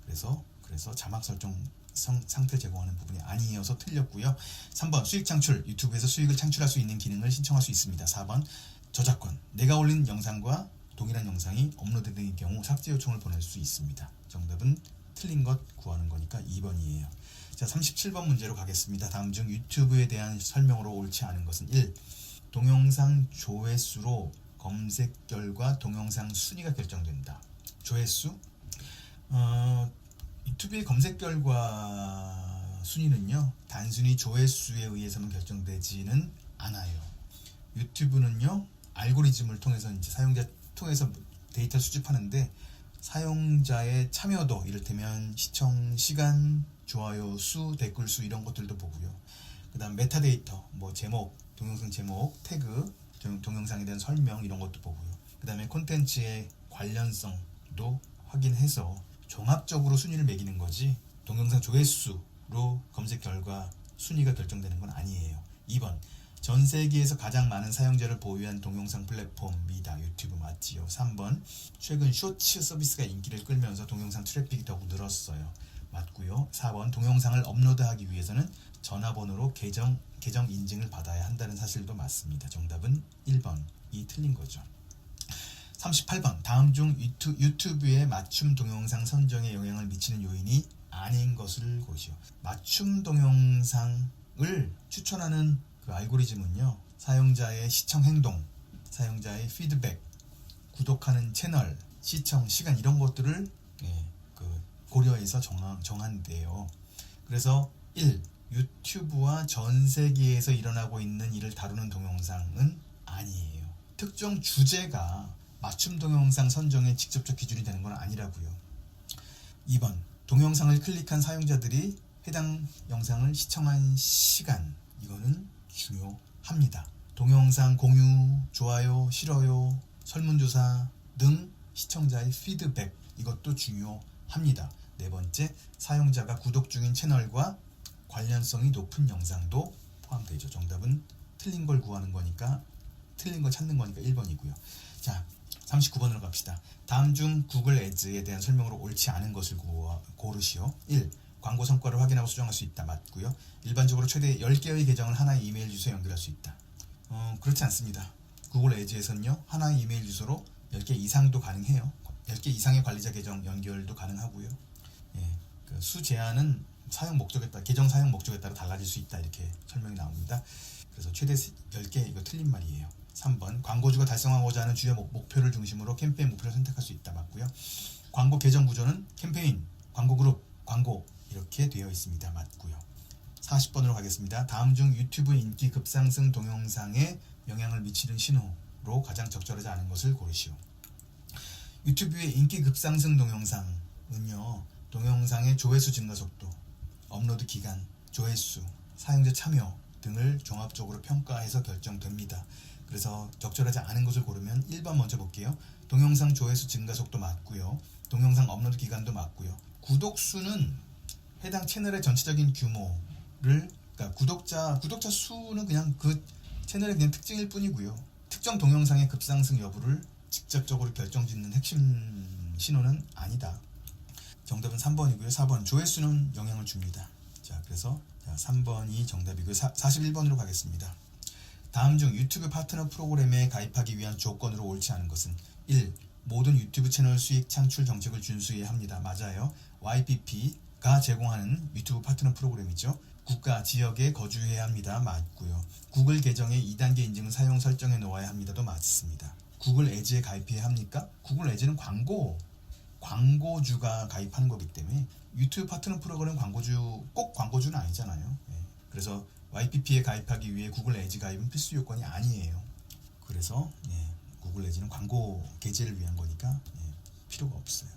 그래서 자막 설정 상태 제공하는 부분이 아니어서 틀렸고요. 3번. 수익 창출. 유튜브에서 수익을 창출할 수 있는 기능을 신청할 수 있습니다. 4번. 저작권. 내가 올린 영상과 동일한 영상이 업로드된 경우 삭제 요청을 보낼 수 있습니다. 정답은 틀린 것 구하는 거니까 2번이에요. 자, 37번 문제로 가겠습니다. 다음 중 유튜브에 대한 설명으로 옳지 않은 것은 1. 동영상 조회수로 검색 결과 동영상 순위가 결정된다. 조회수? 유튜브의 검색 결과 순위는요 단순히 조회수에 의해서만 결정되지는 않아요. 유튜브는요 알고리즘을 통해서 이제 사용자 통해서 데이터를 수집하는데 사용자의 참여도, 이를테면 시청 시간, 좋아요 수, 댓글 수 이런 것들도 보고요. 그 다음 메타데이터, 뭐 제목, 동영상 제목, 태그, 동영상에 대한 설명 이런 것도 보고요. 그 다음에 콘텐츠의 관련성도 확인해서 종합적으로 순위를 매기는 거지 동영상 조회수로 검색 결과 순위가 결정되는 건 아니에요. 2번, 전 세계에서 가장 많은 사용자를 보유한 동영상 플랫폼이다. 유튜브 맞지요. 3번, 최근 쇼츠 서비스가 인기를 끌면서 동영상 트래픽이 더욱 늘었어요. 맞고요. 4번, 동영상을 업로드하기 위해서는 전화번호로 계정 인증을 받아야 한다는 사실도 맞습니다. 정답은 1번이 틀린 거죠. 38번, 다음 중 유튜브의 맞춤 동영상 선정에 영향을 미치는 요인이 아닌 것을 고르시오. 맞춤 동영상을 추천하는 그 알고리즘은요 사용자의 시청 행동, 사용자의 피드백, 구독하는 채널, 시청 시간 이런 것들을 고려해서 정한대요. 그래서 1. 유튜브와 전 세계에서 일어나고 있는 일을 다루는 동영상은 아니에요. 특정 주제가 맞춤 동영상 선정의 직접적 기준이 되는 건 아니라고요. 2번, 동영상을 클릭한 사용자들이 해당 영상을 시청한 시간, 이거는 중요합니다. 동영상 공유, 좋아요, 싫어요, 설문조사 등 시청자의 피드백, 이것도 중요합니다. 네 번째, 사용자가 구독 중인 채널과 관련성이 높은 영상도 포함되죠. 정답은 틀린 걸 구하는 거니까, 틀린 걸 찾는 거니까 1번이고요. 자, 39번으로 갑시다. 다음 중 구글 애즈에 대한 설명으로 옳지 않은 것을 고르시오. 1. 광고 성과를 확인하고 수정할 수 있다. 맞고요. 일반적으로 최대 10개의 계정을 하나의 이메일 주소에 연결할 수 있다. 그렇지 않습니다. 구글 애즈에서는요 하나의 이메일 주소로 10개 이상도 가능해요. 10개 이상의 관리자 계정 연결도 가능하고요. 그 수 제한은 사용 목적에 따라, 계정 사용 목적에 따라 달라질 수 있다, 이렇게 설명이 나옵니다. 그래서 최대 10개, 이거 틀린 말이에요. 3번, 광고주가 달성하고자 하는 주요 목표를 중심으로 캠페인 목표를 선택할 수 있다. 맞고요. 광고 계정 구조는 캠페인, 광고 그룹, 광고 이렇게 되어 있습니다. 맞고요. 40번으로 가겠습니다. 다음 중 유튜브 인기 급상승 동영상에 영향을 미치는 신호로 가장 적절하지 않은 것을 고르시오. 유튜브의 인기 급상승 동영상은요 동영상의 조회수 증가 속도, 업로드 기간, 조회수, 사용자 참여 등을 종합적으로 평가해서 결정됩니다. 그래서 적절하지 않은 것을 고르면 1번 먼저 볼게요. 동영상 조회수 증가 속도 맞고요. 동영상 업로드 기간도 맞고요. 구독 수는 해당 채널의 전체적인 규모를, 그러니까 구독자 수는 그냥 그 채널의 그냥 특징일 뿐이고요. 특정 동영상의 급상승 여부를 직접적으로 결정짓는 핵심 신호는 아니다. 정답은 3번이고요. 4번, 조회수는 영향을 줍니다. 자, 그래서 3번이 정답이고요. 41번으로 가겠습니다. 다음 중 유튜브 파트너 프로그램에 가입하기 위한 조건으로 옳지 않은 것은 1. 모든 유튜브 채널 수익 창출 정책을 준수해야 합니다. 맞아요. YPP가 제공하는 유튜브 파트너 프로그램이죠. 국가, 지역에 거주해야 합니다. 맞고요. 구글 계정의 2단계 인증 사용 설정해 놓아야 합니다도 맞습니다. 구글 애즈에 가입해야 합니까? 구글 애즈는 광고주가 가입하는 거기 때문에 유튜브 파트너 프로그램 꼭 광고주는 아니잖아요. 그래서 YPP에 가입하기 위해 구글 애즈 가입은 필수 요건이 아니에요. 그래서 구글 애즈는 광고 게재를 위한 거니까 필요가 없어요.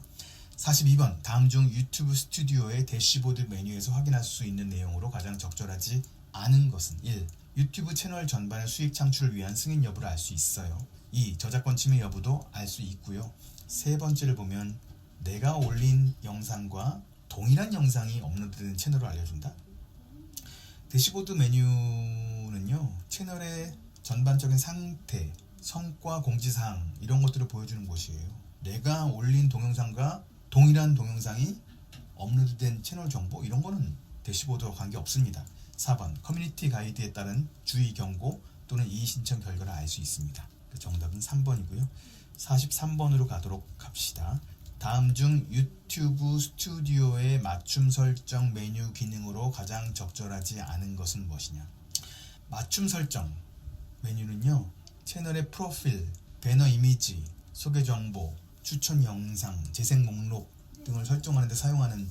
42번, 다음 중 유튜브 스튜디오의 대시보드 메뉴에서 확인할 수 있는 내용으로 가장 적절하지 않은 것은 1. 유튜브 채널 전반의 수익 창출을 위한 승인 여부를 알 수 있어요. 2. 저작권 침해 여부도 알 수 있고요. 세 번째를 보면 내가 올린 영상과 동일한 영상이 업로드된 채널을 알려준다. 대시보드 메뉴는요 채널의 전반적인 상태, 성과, 공지사항 이런 것들을 보여주는 곳이에요. 내가 올린 동영상과 동일한 동영상이 업로드된 채널 정보, 이런 거는 대시보드와 관계없습니다. 4번, 커뮤니티 가이드에 따른 주의 경고 또는 이의 신청 결과를 알 수 있습니다. 정답은 3번이고요. 43번으로 가도록 합시다. 다음 중 유튜브 스튜디오의 맞춤 설정 메뉴 기능으로 가장 적절하지 않은 것은 무엇이냐. 맞춤 설정 메뉴는요 채널의 프로필, 배너 이미지, 소개 정보, 추천 영상, 재생 목록 등을 설정하는 데 사용하는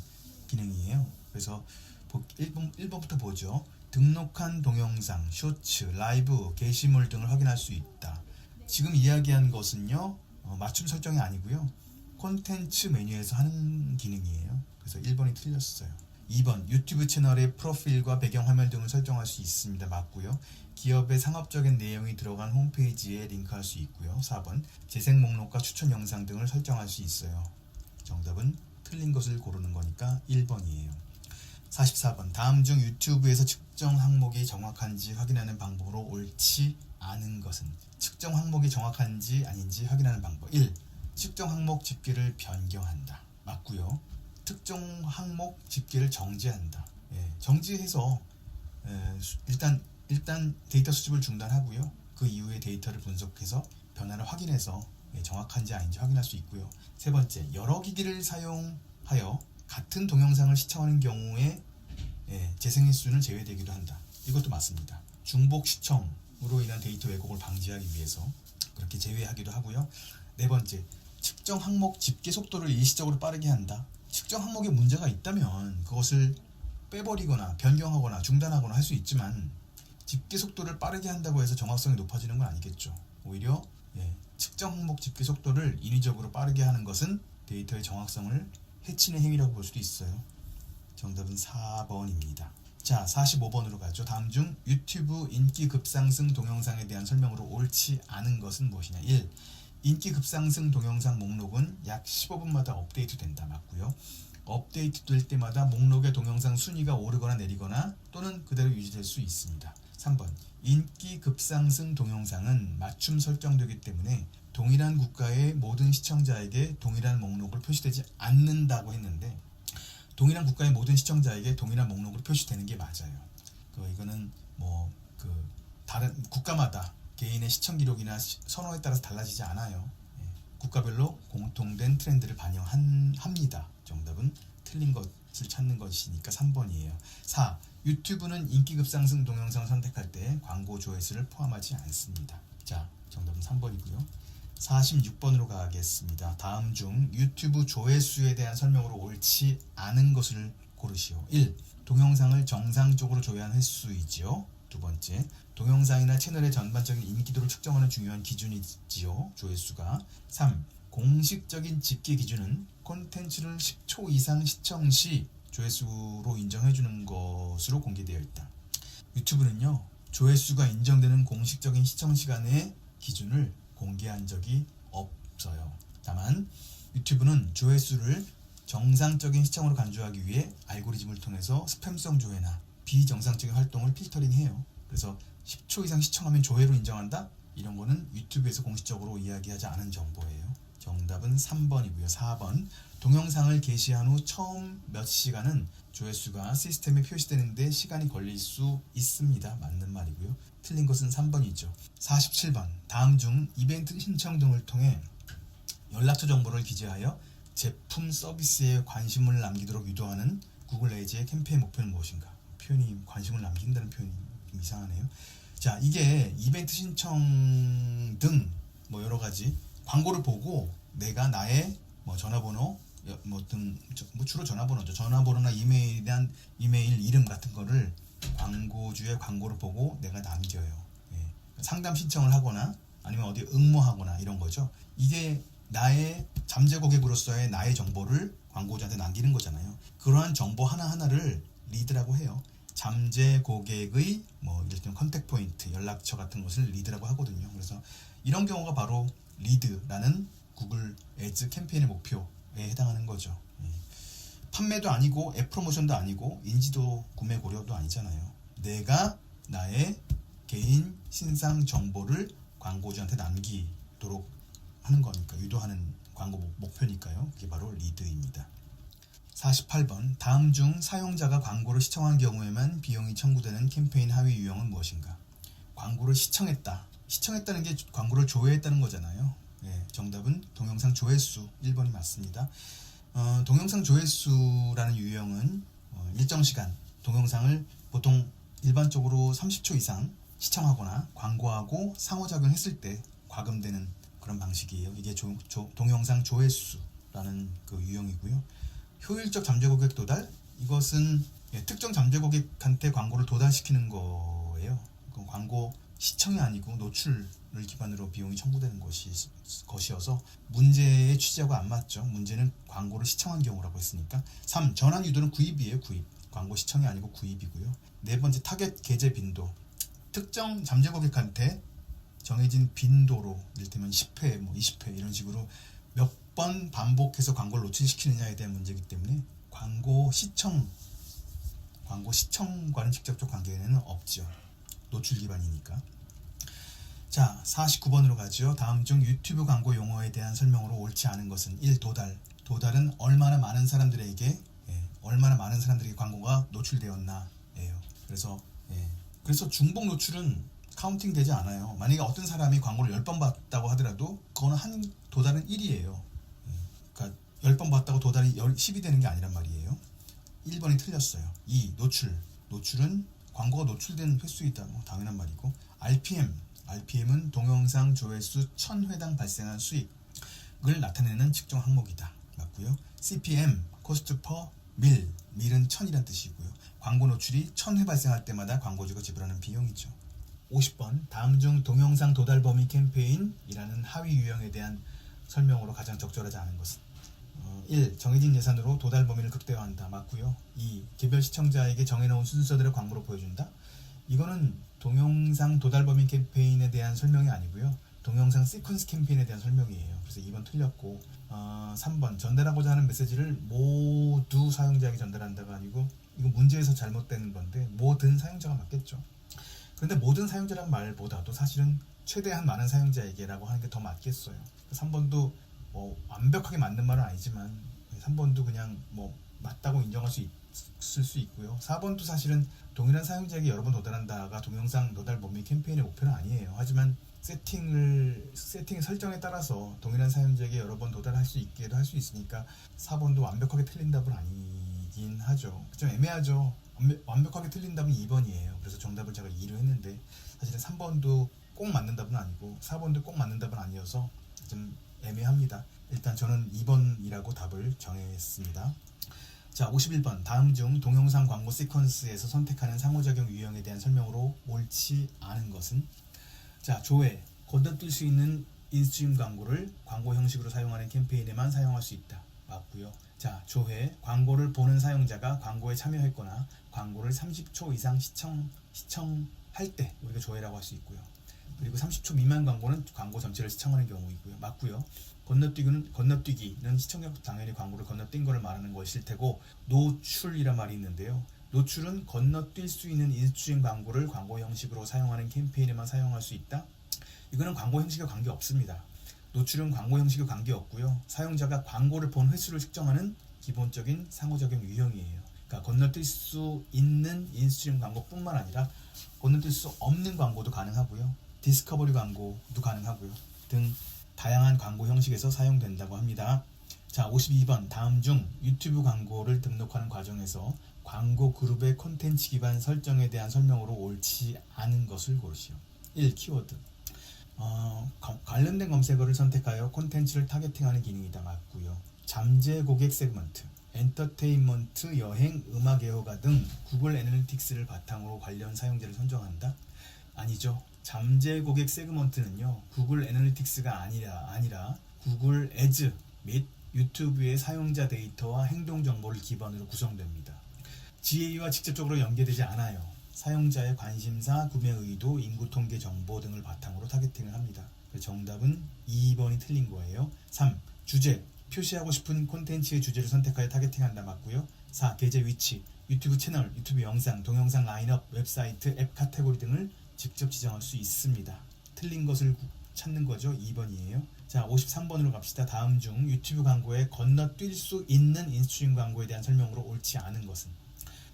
기능이에요. 그래서 1번부터 보죠. 등록한 동영상, 쇼츠, 라이브, 게시물 등을 확인할 수 있다. 지금 이야기한 것은요, 맞춤 설정이 아니고요. 콘텐츠 메뉴에서 하는 기능이에요. 그래서 1번이 틀렸어요. 2번 유튜브 채널의 프로필과 배경화면 등을 설정할 수 있습니다. 맞고요. 기업의 상업적인 내용이 들어간 홈페이지에 링크할 수 있고요. 4번 재생 목록과 추천 영상 등을 설정할 수 있어요. 정답은 틀린 것을 고르는 거니까 1번이에요. 44번 다음 중 유튜브에서 측정 항목이 정확한지 확인하는 방법으로 옳지 않은 것은 측정 항목이 정확한지 아닌지 확인하는 방법 1. 측정 항목 집계를 변경한다. 맞고요. 특정 항목 집계를 정지한다. 정지해서 일단 데이터 수집을 중단하고요. 그 이후에 데이터를 분석해서 변화를 확인해서 정확한지 아닌지 확인할 수 있고요. 세 번째, 여러 기기를 사용하여 같은 동영상을 시청하는 경우에 재생 횟수는 제외되기도 한다. 이것도 맞습니다. 중복 시청으로 인한 데이터 왜곡을 방지하기 위해서 그렇게 제외하기도 하고요. 네 번째, 측정 항목 집계 속도를 일시적으로 빠르게 한다. 측정 항목에 문제가 있다면 그것을 빼버리거나 변경하거나 중단하거나 할 수 있지만 집계 속도를 빠르게 한다고 해서 정확성이 높아지는 건 아니겠죠. 오히려 측정 항목 집계 속도를 인위적으로 빠르게 하는 것은 데이터의 정확성을 해치는 행위라고 볼 수도 있어요. 정답은 4번입니다. 자, 45번으로 가죠. 다음 중 유튜브 인기 급상승 동영상에 대한 설명으로 옳지 않은 것은 무엇이냐. 1. 인기 급상승 동영상 목록은 약 15분마다 업데이트 된다. 맞고요. 업데이트 될 때마다 목록의 동영상 순위가 오르거나 내리거나 또는 그대로 유지될 수 있습니다. 3번 인기 급상승 동영상은 맞춤 설정되기 때문에 동일한 국가의 모든 시청자에게 동일한 목록을 표시되지 않는다고 했는데 동일한 국가의 모든 시청자에게 동일한 목록으로 표시되는 게 맞아요. 이거는 다른 국가마다 개인의 시청 기록이나 선호에 따라서 달라지지 않아요. 국가별로 공통된 트렌드를 반영합니다. 정답은 틀린 것을 찾는 것이니까 3번이에요. 4. 유튜브는 인기 급상승 동영상을 선택할 때 광고 조회수를 포함하지 않습니다. 자, 정답은 3번이고요. 46번으로 가겠습니다. 다음 중 유튜브 조회수에 대한 설명으로 옳지 않은 것을 고르시오. 1. 동영상을 정상적으로 조회한 횟수이지요. 두 번째, 동영상이나 채널의 전반적인 인기도를 측정하는 중요한 기준이지요. 조회수가. 3. 공식적인 집계 기준은 콘텐츠를 10초 이상 시청 시 조회수로 인정해주는 것으로 공개되어 있다. 유튜브는요, 조회수가 인정되는 공식적인 시청 시간의 기준을 공개한 적이 없어요. 다만 유튜브는 조회수를 정상적인 시청으로 간주하기 위해 알고리즘을 통해서 스팸성 조회나 비정상적인 활동을 필터링해요. 그래서 10초 이상 시청하면 조회로 인정한다? 이런 거는 유튜브에서 공식적으로 이야기하지 않은 정보예요. 정답은 3번이고요. 4번 동영상을 게시한 후 처음 몇 시간은 조회수가 시스템에 표시되는데 시간이 걸릴 수 있습니다. 맞는 말이고요. 틀린 것은 3번이죠. 47번 다음 중 이벤트 신청 등을 통해 연락처 정보를 기재하여 제품 서비스에 관심을 남기도록 유도하는 구글 에이지의 캠페인 목표는 무엇인가? 표현이 관심을 남긴다는 표현이 좀 이상하네요. 자, 이게 이벤트 신청 등 여러가지 광고를 보고 내가 나의 전화번호 주로 전화번호죠. 전화번호나 이메일 이름 같은 거를 광고주의 광고를 보고 내가 남겨요. 상담 신청을 하거나 아니면 어디 응모하거나 이런 거죠. 이게 나의 잠재 고객으로서의 나의 정보를 광고주한테 남기는 거잖아요. 그러한 정보 하나하나를 리드라고 해요. 잠재 고객의 예를 들면 컨택 포인트, 연락처 같은 것을 리드라고 하거든요. 그래서 이런 경우가 바로 리드라는 구글 애즈 캠페인의 목표에 해당하는 거죠. 판매도 아니고 앱 프로모션도 아니고 인지도 구매 고려도 아니잖아요. 내가 나의 개인 신상 정보를 광고주한테 남기도록 하는 거니까 유도하는 광고 목표니까요. 그게 바로 리드입니다. 48번 다음 중 사용자가 광고를 시청한 경우에만 비용이 청구되는 캠페인 하위 유형은 무엇인가? 광고를 시청했다는 게 광고를 조회했다는 거잖아요. 정답은 동영상 조회수 1번이 맞습니다. 동영상 조회수라는 유형은 일정 시간 동영상을 보통 일반적으로 30초 이상 시청하거나 광고하고 상호작용했을 때 과금되는 그런 방식이에요. 이게 동영상 조회수라는 그 유형이고요. 효율적 잠재 고객 도달, 이것은 예, 특정 잠재 고객한테 광고를 도달시키는 거예요. 그 광고 시청이 아니고 노출을 기반으로 비용이 청구되는 것이어서 문제의 취지하고 안 맞죠. 문제는 광고를 시청한 경우라고 했으니까. 3. 전환 유도는 구입이에요. 구입. 광고 시청이 아니고 구입이고요. 네 번째, 타겟 게재 빈도. 특정 잠재 고객한테 정해진 빈도로, 이를테면 10회, 뭐 20회 이런 식으로 몇 번 반복해서 광고를 노출시키느냐에 대한 문제이기 때문에 광고 시청과는 직접적 관계는 없죠. 노출 기반이니까. 자, 49번으로 가죠. 다음 중 유튜브 광고 용어에 대한 설명으로 옳지 않은 것은 1. 도달은 얼마나 많은 사람들에게 광고가 노출되었나예요. 그래서 중복 노출은 카운팅 되지 않아요. 만약에 어떤 사람이 광고를 10번 봤다고 하더라도 그거는 도달은 1이에요. 그러니까 10번 봤다고 도달이 10이 되는 게 아니란 말이에요. 1번이 틀렸어요. 2. 노출은 광고가 노출된 횟수이다. 뭐 당연한 말이고. RPM은 동영상 조회수 1000회당 발생한 수익을 나타내는 측정 항목이다. 맞고요. CPM, Cost per Mil, 밀은 1000이란 뜻이고요. 광고 노출이 1000회 발생할 때마다 광고주가 지불하는 비용이죠. 50번, 다음 중 동영상 도달 범위 캠페인이라는 하위 유형에 대한 설명으로 가장 적절하지 않은 것은 1. 정해진 예산으로 도달 범위를 극대화한다. 맞고요. 2. 개별 시청자에게 정해놓은 순서대로 광고를 보여준다. 이거는 동영상 도달 범위 캠페인에 대한 설명이 아니고요. 동영상 시퀀스 캠페인에 대한 설명이에요. 그래서 2번 틀렸고 3번, 전달하고자 하는 메시지를 모두 사용자에게 전달한다가 아니고, 이거 문제에서 잘못된 건데 모든 사용자가 맞겠죠. 그런데 모든 사용자란 말보다도 사실은 최대한 많은 사용자에게라고 하는 게 더 맞겠어요. 3번도 완벽하게 맞는 말은 아니지만 3번도 그냥 맞다고 인정할 수 있을 수 있고요. 4번도 사실은 동일한 사용자에게 여러 번 도달한다가 동영상 도달 범위 캠페인의 목표는 아니에요. 하지만 세팅의 설정에 따라서 동일한 사용자에게 여러 번 도달할 수 있게도 할 수 있으니까 4번도 완벽하게 틀린 답은 아니긴 하죠. 좀 애매하죠. 완벽하게 틀린 답은 2번이에요. 그래서 정답을 제가 2로 했는데 사실은 3번도 꼭 맞는 답은 아니고 4번도 꼭 맞는 답은 아니어서 좀 애매합니다. 일단 저는 2번이라고 답을 정했습니다. 자, 51번, 다음 중 동영상 광고 시퀀스에서 선택하는 상호작용 유형에 대한 설명으로 옳지 않은 것은? 자, 조회, 건너뛸 수 있는 인스트림 광고를 광고 형식으로 사용하는 캠페인에만 사용할 수 있다. 맞고요. 자, 조회, 광고를 보는 사용자가 광고에 참여했거나 광고를 30초 이상 시청할 때 우리가 조회라고 할 수 있고요. 그리고 30초 미만 광고는 광고 전체를 시청하는 경우이고요. 맞고요. 건너뛰기는 시청자부터 당연히 광고를 건너뛴 것을 말하는 것일 테고, 노출이란 말이 있는데요. 노출은 건너뛸 수 있는 인스트림 광고를 광고 형식으로 사용하는 캠페인에만 사용할 수 있다. 이거는 광고 형식에 관계 없습니다. 노출은 광고 형식에 관계 없고요. 사용자가 광고를 본 횟수를 측정하는 기본적인 상호작용 유형이에요. 그러니까 건너뛸 수 있는 인스트림 광고뿐만 아니라 건너뛸 수 없는 광고도 가능하고요. 디스커버리 광고도 가능하고요. 등 다양한 광고 형식에서 사용된다고 합니다. 자, 52번, 다음 중 유튜브 광고를 등록하는 과정에서 광고 그룹의 콘텐츠 기반 설정에 대한 설명으로 옳지 않은 것을 고르시오. 1. 키워드. 관련된 검색어를 선택하여 콘텐츠를 타겟팅하는 기능이다. 맞고요. 잠재 고객 세그먼트. 엔터테인먼트, 여행, 음악 애호가 등 구글 애널리틱스를 바탕으로 관련 사용자를 선정한다? 아니죠. 잠재 고객 세그먼트는요, 구글 애널리틱스가 아니라 구글 애즈 및 유튜브의 사용자 데이터와 행동 정보를 기반으로 구성됩니다. GA와 직접적으로 연계되지 않아요. 사용자의 관심사, 구매 의도, 인구 통계 정보 등을 바탕으로 타겟팅을 합니다. 정답은 2번이 틀린 거예요. 3. 주제. 표시하고 싶은 콘텐츠의 주제를 선택하여 타겟팅한다. 맞고요. 4. 게재 위치. 유튜브 채널, 유튜브 영상, 동영상 라인업, 웹사이트, 앱 카테고리 등을 직접 지정할 수 있습니다. 틀린 것을 찾는 거죠. 2번이에요. 자, 53번으로 갑시다. 다음 중 유튜브 광고에 건너뛸 수 있는 인스트림 광고에 대한 설명으로 옳지 않은 것은?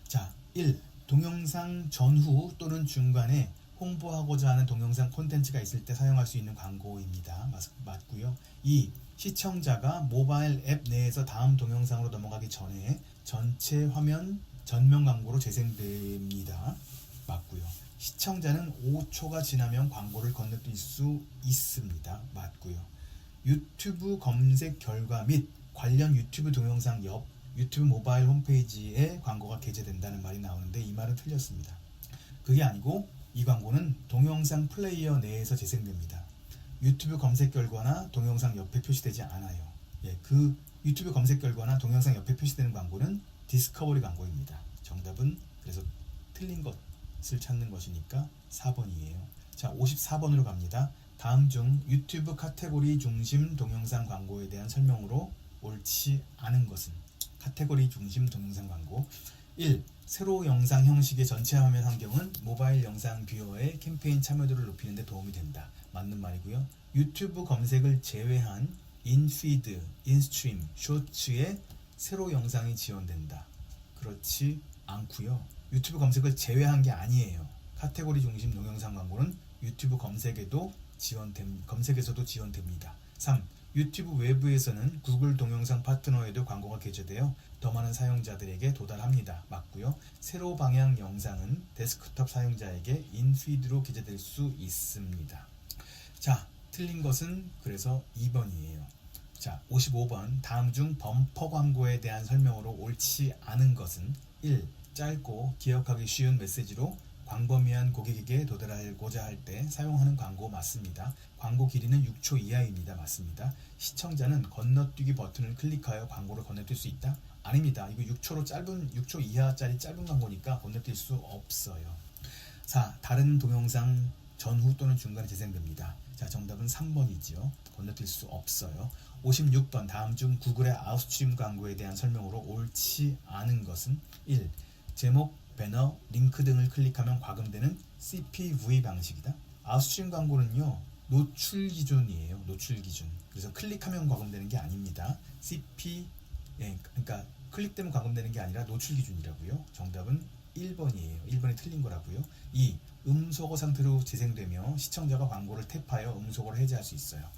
자, 1. 동영상 전후 또는 중간에 홍보하고자 하는 동영상 콘텐츠가 있을 때 사용할 수 있는 광고입니다. 맞고요. 2. 시청자가 모바일 앱 내에서 다음 동영상으로 넘어가기 전에 전체 화면 전면 광고로 재생됩니다. 맞고요. 시청자는 5초가 지나면 광고를 건너뛸 수 있습니다. 맞고요. 유튜브 검색 결과 및 관련 유튜브 동영상 유튜브 모바일 홈페이지에 광고가 게재된다는 말이 나오는데 이 말은 틀렸습니다. 그게 아니고 이 광고는 동영상 플레이어 내에서 재생됩니다. 유튜브 검색 결과나 동영상 옆에 표시되지 않아요. 그 유튜브 검색 결과나 동영상 옆에 표시되는 광고는 디스커버리 광고입니다. 정답은 그래서 틀린 것을 찾는 것이니까 4번이에요. 자, 54번으로 갑니다. 다음 중 유튜브 카테고리 중심 동영상 광고에 대한 설명으로 옳지 않은 것은? 카테고리 중심 동영상 광고. 1. 세로 영상 형식의 전체 화면 환경은 모바일 영상 뷰어의 캠페인 참여도를 높이는 데 도움이 된다. 맞는 말이고요. 유튜브 검색을 제외한 인피드, 인스트림, 쇼츠에 세로 영상이 지원된다. 그렇지 않고요. 유튜브 검색을 제외한 게 아니에요. 카테고리 중심 동영상 광고는 유튜브 검색에서도 지원됩니다. 3. 유튜브 외부에서는 구글 동영상 파트너에도 광고가 게재되어 더 많은 사용자들에게 도달합니다. 맞고요. 세로 방향 영상은 데스크톱 사용자에게 인피드로 게재될 수 있습니다. 자, 틀린 것은 그래서 2번이에요. 자, 55번. 다음 중 범퍼 광고에 대한 설명으로 옳지 않은 것은? 1. 짧고 기억하기 쉬운 메시지로 광범위한 고객에게 도달하고자 할 때 사용하는 광고 맞습니다. 광고 길이는 6초 이하입니다. 맞습니다. 시청자는 건너뛰기 버튼을 클릭하여 광고를 건너뛸 수 있다? 아닙니다. 이거 6초 이하짜리 짧은 광고니까 건너뛸 수 없어요. 4. 다른 동영상 전후 또는 중간에 재생됩니다. 자, 정답은 3번이지요. 건너뛸 수 없어요. 56번. 다음 중 구글의 아웃스트림 광고에 대한 설명으로 옳지 않은 것은? 1. 제목, 배너, 링크 등을 클릭하면 과금되는 CPV 방식이다. 아웃스트림 광고는요, 노출 기준이에요. 노출 기준. 그래서 클릭하면 과금되는 게 아닙니다. 그러니까 클릭되면 과금되는 게 아니라 노출 기준이라고요. 정답은 1번이에요. 1번이 틀린 거라고요. 2. 음소거 상태로 재생되며 시청자가 광고를 탭하여 음소거를 해제할 수 있어요.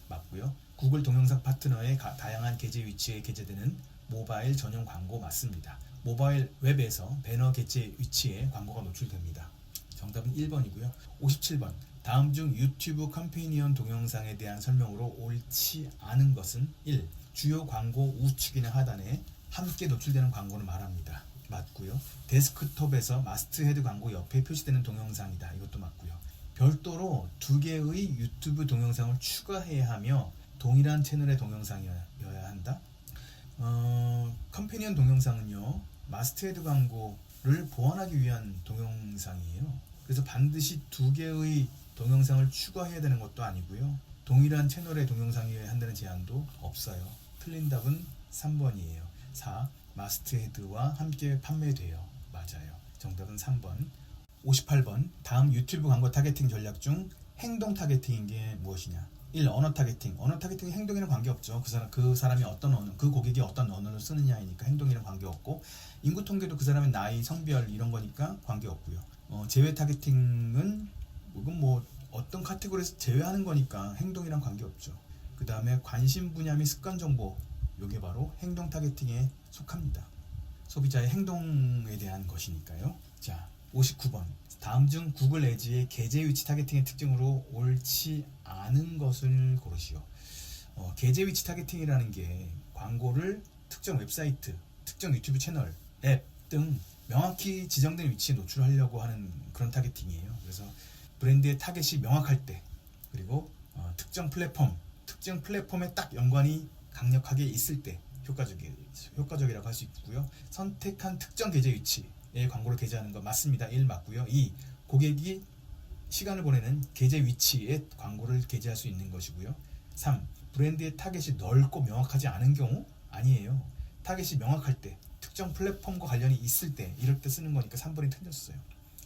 맞고요. 구글 동영상 파트너의 다양한 게재 위치에 게재되는 모바일 전용 광고 맞습니다. 모바일 웹에서 배너 게재 위치에 광고가 노출됩니다. 정답은 1번이고요. 57번. 다음 중 유튜브 컴패니언 동영상에 대한 설명으로 옳지 않은 것은? 1. 주요 광고 우측이나 하단에 함께 노출되는 광고는 말합니다. 맞고요. 데스크톱에서 마스트헤드 광고 옆에 표시되는 동영상이다. 이것도 맞고요. 별도로 2개의 유튜브 동영상을 추가해야 하며 동일한 채널의 동영상이어야 한다. 컴패니언 동영상은요, 마스트헤드 광고를 보완하기 위한 동영상이에요. 그래서 반드시 2개의 동영상을 추가해야 되는 것도 아니고요. 동일한 채널의 동영상이어야 한다는 제한도 없어요. 틀린 답은 3번이에요. 4. 마스트헤드와 함께 판매돼요. 맞아요. 정답은 3번. 58번. 다음 유튜브 광고 타겟팅 전략 중 행동 타겟팅인 게 무엇이냐? 1. 언어 타겟팅. 언어 타겟팅은 행동이랑 관계없죠. 그 사람이 어떤 언어, 그 고객이 어떤 언어를 쓰느냐이니까 행동이랑 관계없고, 인구 통계도 그 사람의 나이, 성별 이런 거니까 관계없고요. 제외 타겟팅은 이건 뭐 어떤 카테고리에서 제외하는 거니까 행동이랑 관계없죠. 그 다음에 관심 분야 및 습관 정보, 요게 바로 행동 타겟팅에 속합니다. 소비자의 행동에 대한 것이니까요. 자, 59번. 다음 중 구글 애지의 게재 위치 타겟팅의 특징으로 옳지 않은 것을 고르시오. 게재 위치 타겟팅이라는 게 광고를 특정 웹사이트, 특정 유튜브 채널, 앱 등 명확히 지정된 위치에 노출하려고 하는 그런 타겟팅이에요. 그래서 브랜드의 타겟이 명확할 때, 그리고 특정 플랫폼에 딱 연관이 강력하게 있을 때 효과적이라고 할 수 있고요. 선택한 특정 게재 위치에 광고를 게재하는 거 맞습니다. 1 맞고요. 2. 고객이 시간을 보내는 게재 위치에 광고를 게재할 수 있는 것이고요. 3. 브랜드의 타겟이 넓고 명확하지 않은 경우? 아니에요. 타겟이 명확할 때, 특정 플랫폼과 관련이 있을 때, 이럴 때 쓰는 거니까 3번이 틀렸어요.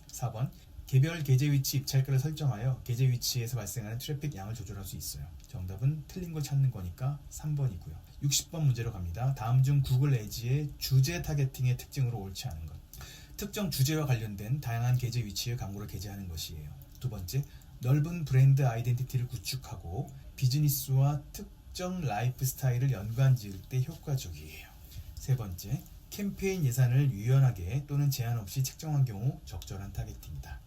4번. 개별 게재 위치 입찰가를 설정하여 게재 위치에서 발생하는 트래픽 양을 조절할 수 있어요. 정답은 틀린 걸 찾는 거니까 3번이고요. 60번 문제로 갑니다. 다음 중 구글 애지의 주제 타겟팅의 특징으로 옳지 않은 것. 특정 주제와 관련된 다양한 게재 위치에 광고를 게재하는 것이에요. 두 번째, 넓은 브랜드 아이덴티티를 구축하고 비즈니스와 특정 라이프 스타일을 연관지을 때 효과적이에요. 세 번째, 캠페인 예산을 유연하게 또는 제한 없이 책정한 경우 적절한 타겟팅이다.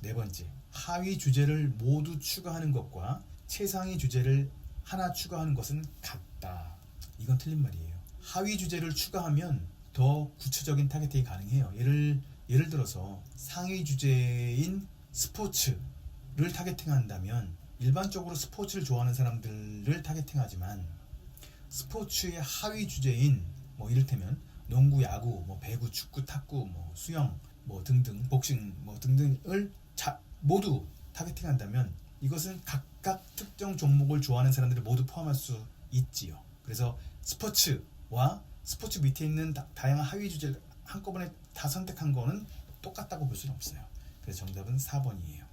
네 번째, 하위 주제를 모두 추가하는 것과 최상위 주제를 하나 추가하는 것은 같다. 이건 틀린 말이에요. 하위 주제를 추가하면 더 구체적인 타겟팅이 가능해요. 예를 들어서 상위 주제인 스포츠를 타겟팅한다면 일반적으로 스포츠를 좋아하는 사람들을 타겟팅하지만 스포츠의 하위 주제인 뭐 이를테면 농구, 야구, 뭐 배구, 축구, 탁구, 뭐 수영, 뭐 등등, 복싱, 뭐 등등을 모두 타겟팅한다면 이것은 각각 특정 종목을 좋아하는 사람들을 모두 포함할 수 있지요. 그래서 스포츠와 스포츠 밑에 있는 다양한 하위 주제를 한꺼번에 다 선택한 거는 똑같다고 볼 수는 없어요. 그래서 정답은 4번이에요.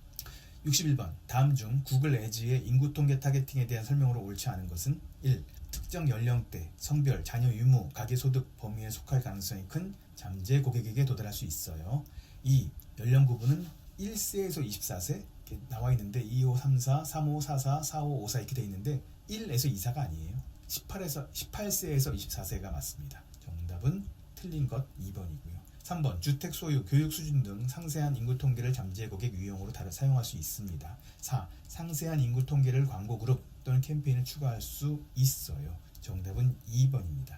61번. 다음 중 구글 애지의 인구 통계 타겟팅에 대한 설명으로 옳지 않은 것은 1. 특정 연령대, 성별, 자녀 유무, 가계소득 범위에 속할 가능성이 큰 잠재 고객에게 도달할 수 있어요. 2. 연령 구분은 1세에서 24세 이렇게 나와 있는데 2534, 3544, 4554 이렇게 돼 있는데 1에서 24가 아니에요. 18세에서 24세가 맞습니다. 정답은 틀린 것 2번이고요. 3번. 주택 소유, 교육 수준 등 상세한 인구 통계를 잠재 고객 유형으로 사용할 수 있습니다. 4. 상세한 인구 통계를 광고 그룹 또는 캠페인에 추가할 수 있어요. 정답은 2번입니다.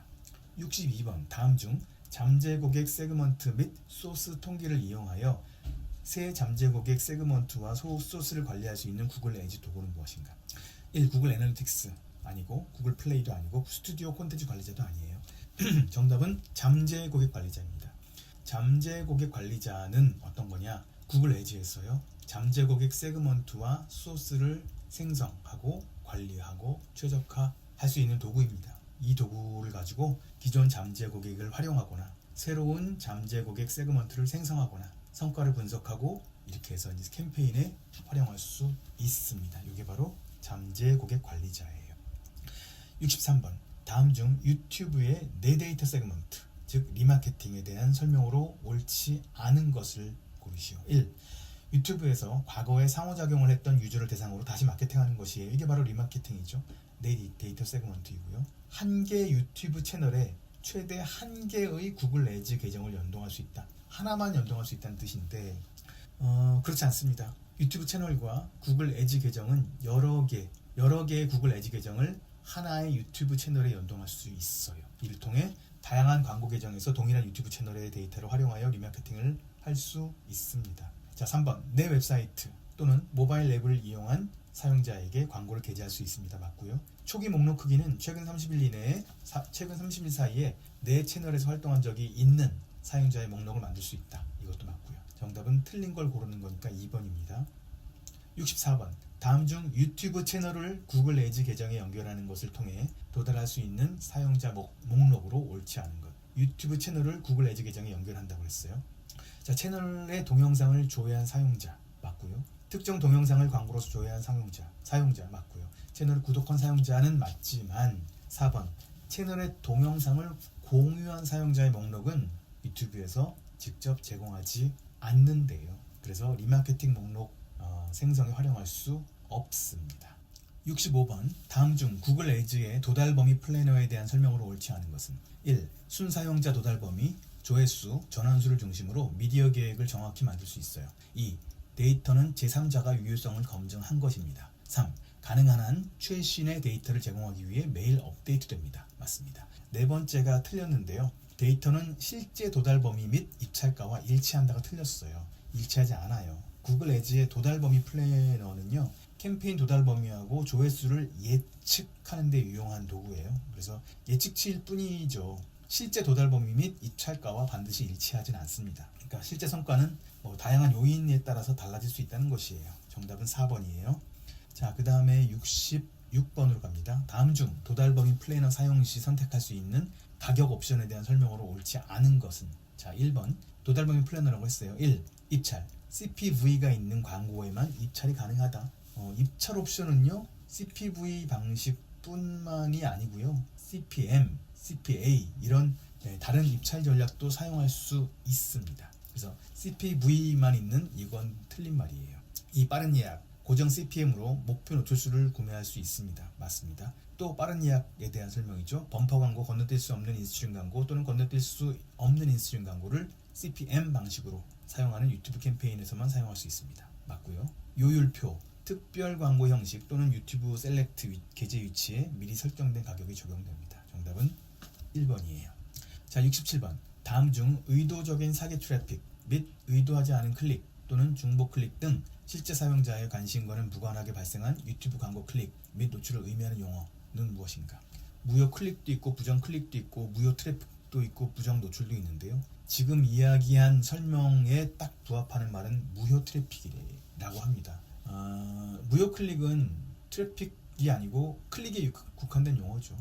62번. 다음 중 잠재 고객 세그먼트 및 소스 통계를 이용하여 새 잠재 고객 세그먼트와 소스를 관리할 수 있는 구글 애지 도구는 무엇인가? 1. 구글 애널리틱스 아니고 구글 플레이도 아니고 스튜디오 콘텐츠 관리자도 아니에요. 정답은 잠재 고객 관리자입니다. 잠재 고객 관리자는 어떤 거냐? 구글 애지에서요. 잠재 고객 세그먼트와 소스를 생성하고 관리하고 최적화할 수 있는 도구입니다. 이 도구를 가지고 기존 잠재 고객을 활용하거나 새로운 잠재 고객 세그먼트를 생성하거나 성과를 분석하고 이렇게 해서 이제 캠페인에 활용할 수 있습니다. 이게 바로 잠재 고객 관리자예요. 63번. 다음 중 유튜브의 내 데이터 세그먼트, 즉 리마케팅에 대한 설명으로 옳지 않은 것을 고르시오. 1. 유튜브에서 과거에 상호작용을 했던 유저를 대상으로 다시 마케팅하는 것이에요. 이게 바로 리마케팅이죠. 내 데이터 세그먼트이고요. 한 개 유튜브 채널에 최대 한 개의 구글 애지 계정을 연동할 수 있다. 하나만 연동할 수 있다는 뜻인데 그렇지 않습니다. 유튜브 채널과 구글 애지 계정은 여러 개의 구글 애지 계정을 하나의 유튜브 채널에 연동할 수 있어요. 이를 통해 다양한 광고 계정에서 동일한 유튜브 채널의 데이터를 활용하여 리마케팅을 할 수 있습니다. 자, 3번. 내 웹사이트 또는 모바일 앱을 이용한 사용자에게 광고를 게재할 수 있습니다. 맞고요. 초기 목록 크기는 최근 30일 사이에 내 채널에서 활동한 적이 있는 사용자의 목록을 만들 수 있다. 이것도 맞고요. 정답은 틀린 걸 고르는 거니까 2번입니다. 64번. 다음 중 유튜브 채널을 구글 애지 계정에 연결하는 것을 통해 도달할 수 있는 사용자 목록으로 옳지 않은 것. 유튜브 채널을 구글 애지 계정에 연결한다고 했어요. 자, 채널의 동영상을 조회한 사용자 맞고요. 특정 동영상을 광고로서 조회한 사용자 맞고요. 채널을 구독한 사용자는 맞지만 4번. 채널의 동영상을 공유한 사용자의 목록은 유튜브에서 직접 제공하지 않는데요. 그래서 리마케팅 목록 생성에 활용할 수 없습니다. 65번. 다음 중 구글 애지의 도달 범위 플래너에 대한 설명으로 옳지 않은 것은 1. 순사용자 도달 범위, 조회수, 전환수를 중심으로 미디어 계획을 정확히 만들 수 있어요. 2. 데이터는 제3자가 유효성을 검증한 것입니다. 3. 가능한 한 최신의 데이터를 제공하기 위해 매일 업데이트됩니다. 맞습니다. 네 번째가 틀렸는데요. 데이터는 실제 도달 범위 및 입찰가와 일치한다가 틀렸어요. 일치하지 않아요. 구글 애지의 도달 범위 플래너는요. 캠페인 도달 범위하고 조회수를 예측하는 데 유용한 도구예요. 그래서 예측치일 뿐이죠. 실제 도달 범위 및 입찰가와 반드시 일치하진 않습니다. 그러니까 실제 성과는 다양한 요인에 따라서 달라질 수 있다는 것이에요. 정답은 4번이에요. 자, 그 다음에 66번으로 갑니다. 다음 중 도달 범위 플래너 사용 시 선택할 수 있는 가격 옵션에 대한 설명으로 옳지 않은 것은 자, 1번 도달 범위 플래너라고 했어요. 1. 입찰 CPV가 있는 광고에만 입찰이 가능하다. 입찰 옵션은요. CPV 방식뿐만이 아니고요. CPM, CPA 이런 다른 입찰 전략도 사용할 수 있습니다. 그래서 CPV만 있는 이건 틀린 말이에요. 이 빠른 예약, 고정 CPM으로 목표 노출수를 구매할 수 있습니다. 맞습니다. 또 빠른 예약에 대한 설명이죠. 범퍼 광고, 건너뛸 수 없는 인스트림 광고 또는 건너뛸 수 없는 인스트림 광고를 CPM 방식으로 사용하는 유튜브 캠페인에서만 사용할 수 있습니다. 맞고요. 요율표, 특별 광고 형식 또는 유튜브 셀렉트 게재 위치에 미리 설정된 가격이 적용됩니다. 정답은 1번이에요. 자, 67번. 다음 중 의도적인 사기 트래픽 및 의도하지 않은 클릭 또는 중복 클릭 등 실제 사용자의 관심과는 무관하게 발생한 유튜브 광고 클릭 및 노출을 의미하는 용어는 무엇인가? 무효 클릭도 있고 부정 클릭도 있고 무효 트래픽도 있고 부정 노출도 있는데요. 지금 이야기한 설명에 딱 부합하는 말은 무효 트래픽이라고 합니다. 무효 클릭은 트래픽이 아니고 클릭에 국한된 용어죠.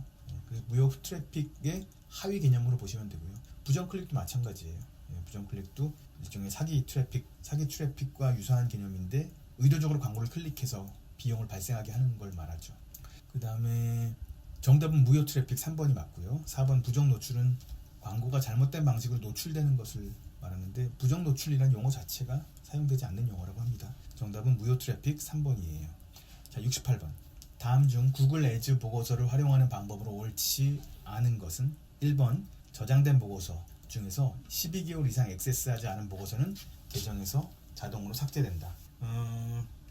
그래서 무효 트래픽의 하위 개념으로 보시면 되고요. 부정 클릭도 마찬가지예요. 부정 클릭도 일종의 사기 트래픽과 유사한 개념인데 의도적으로 광고를 클릭해서 비용을 발생하게 하는 걸 말하죠. 그 다음에 정답은 무효 트래픽 3번이 맞고요. 4번 부정 노출은 광고가 잘못된 방식으로 노출되는 것을 말하는데 부정 노출이라는 용어 자체가 사용되지 않는 용어라고 합니다. 정답은 무효 트래픽 3번이에요. 자, 68번. 다음 중 구글 애즈 보고서를 활용하는 방법으로 옳지 않은 것은 1번 저장된 보고서 중에서 12개월 이상 액세스하지 않은 보고서는 계정에서 자동으로 삭제된다.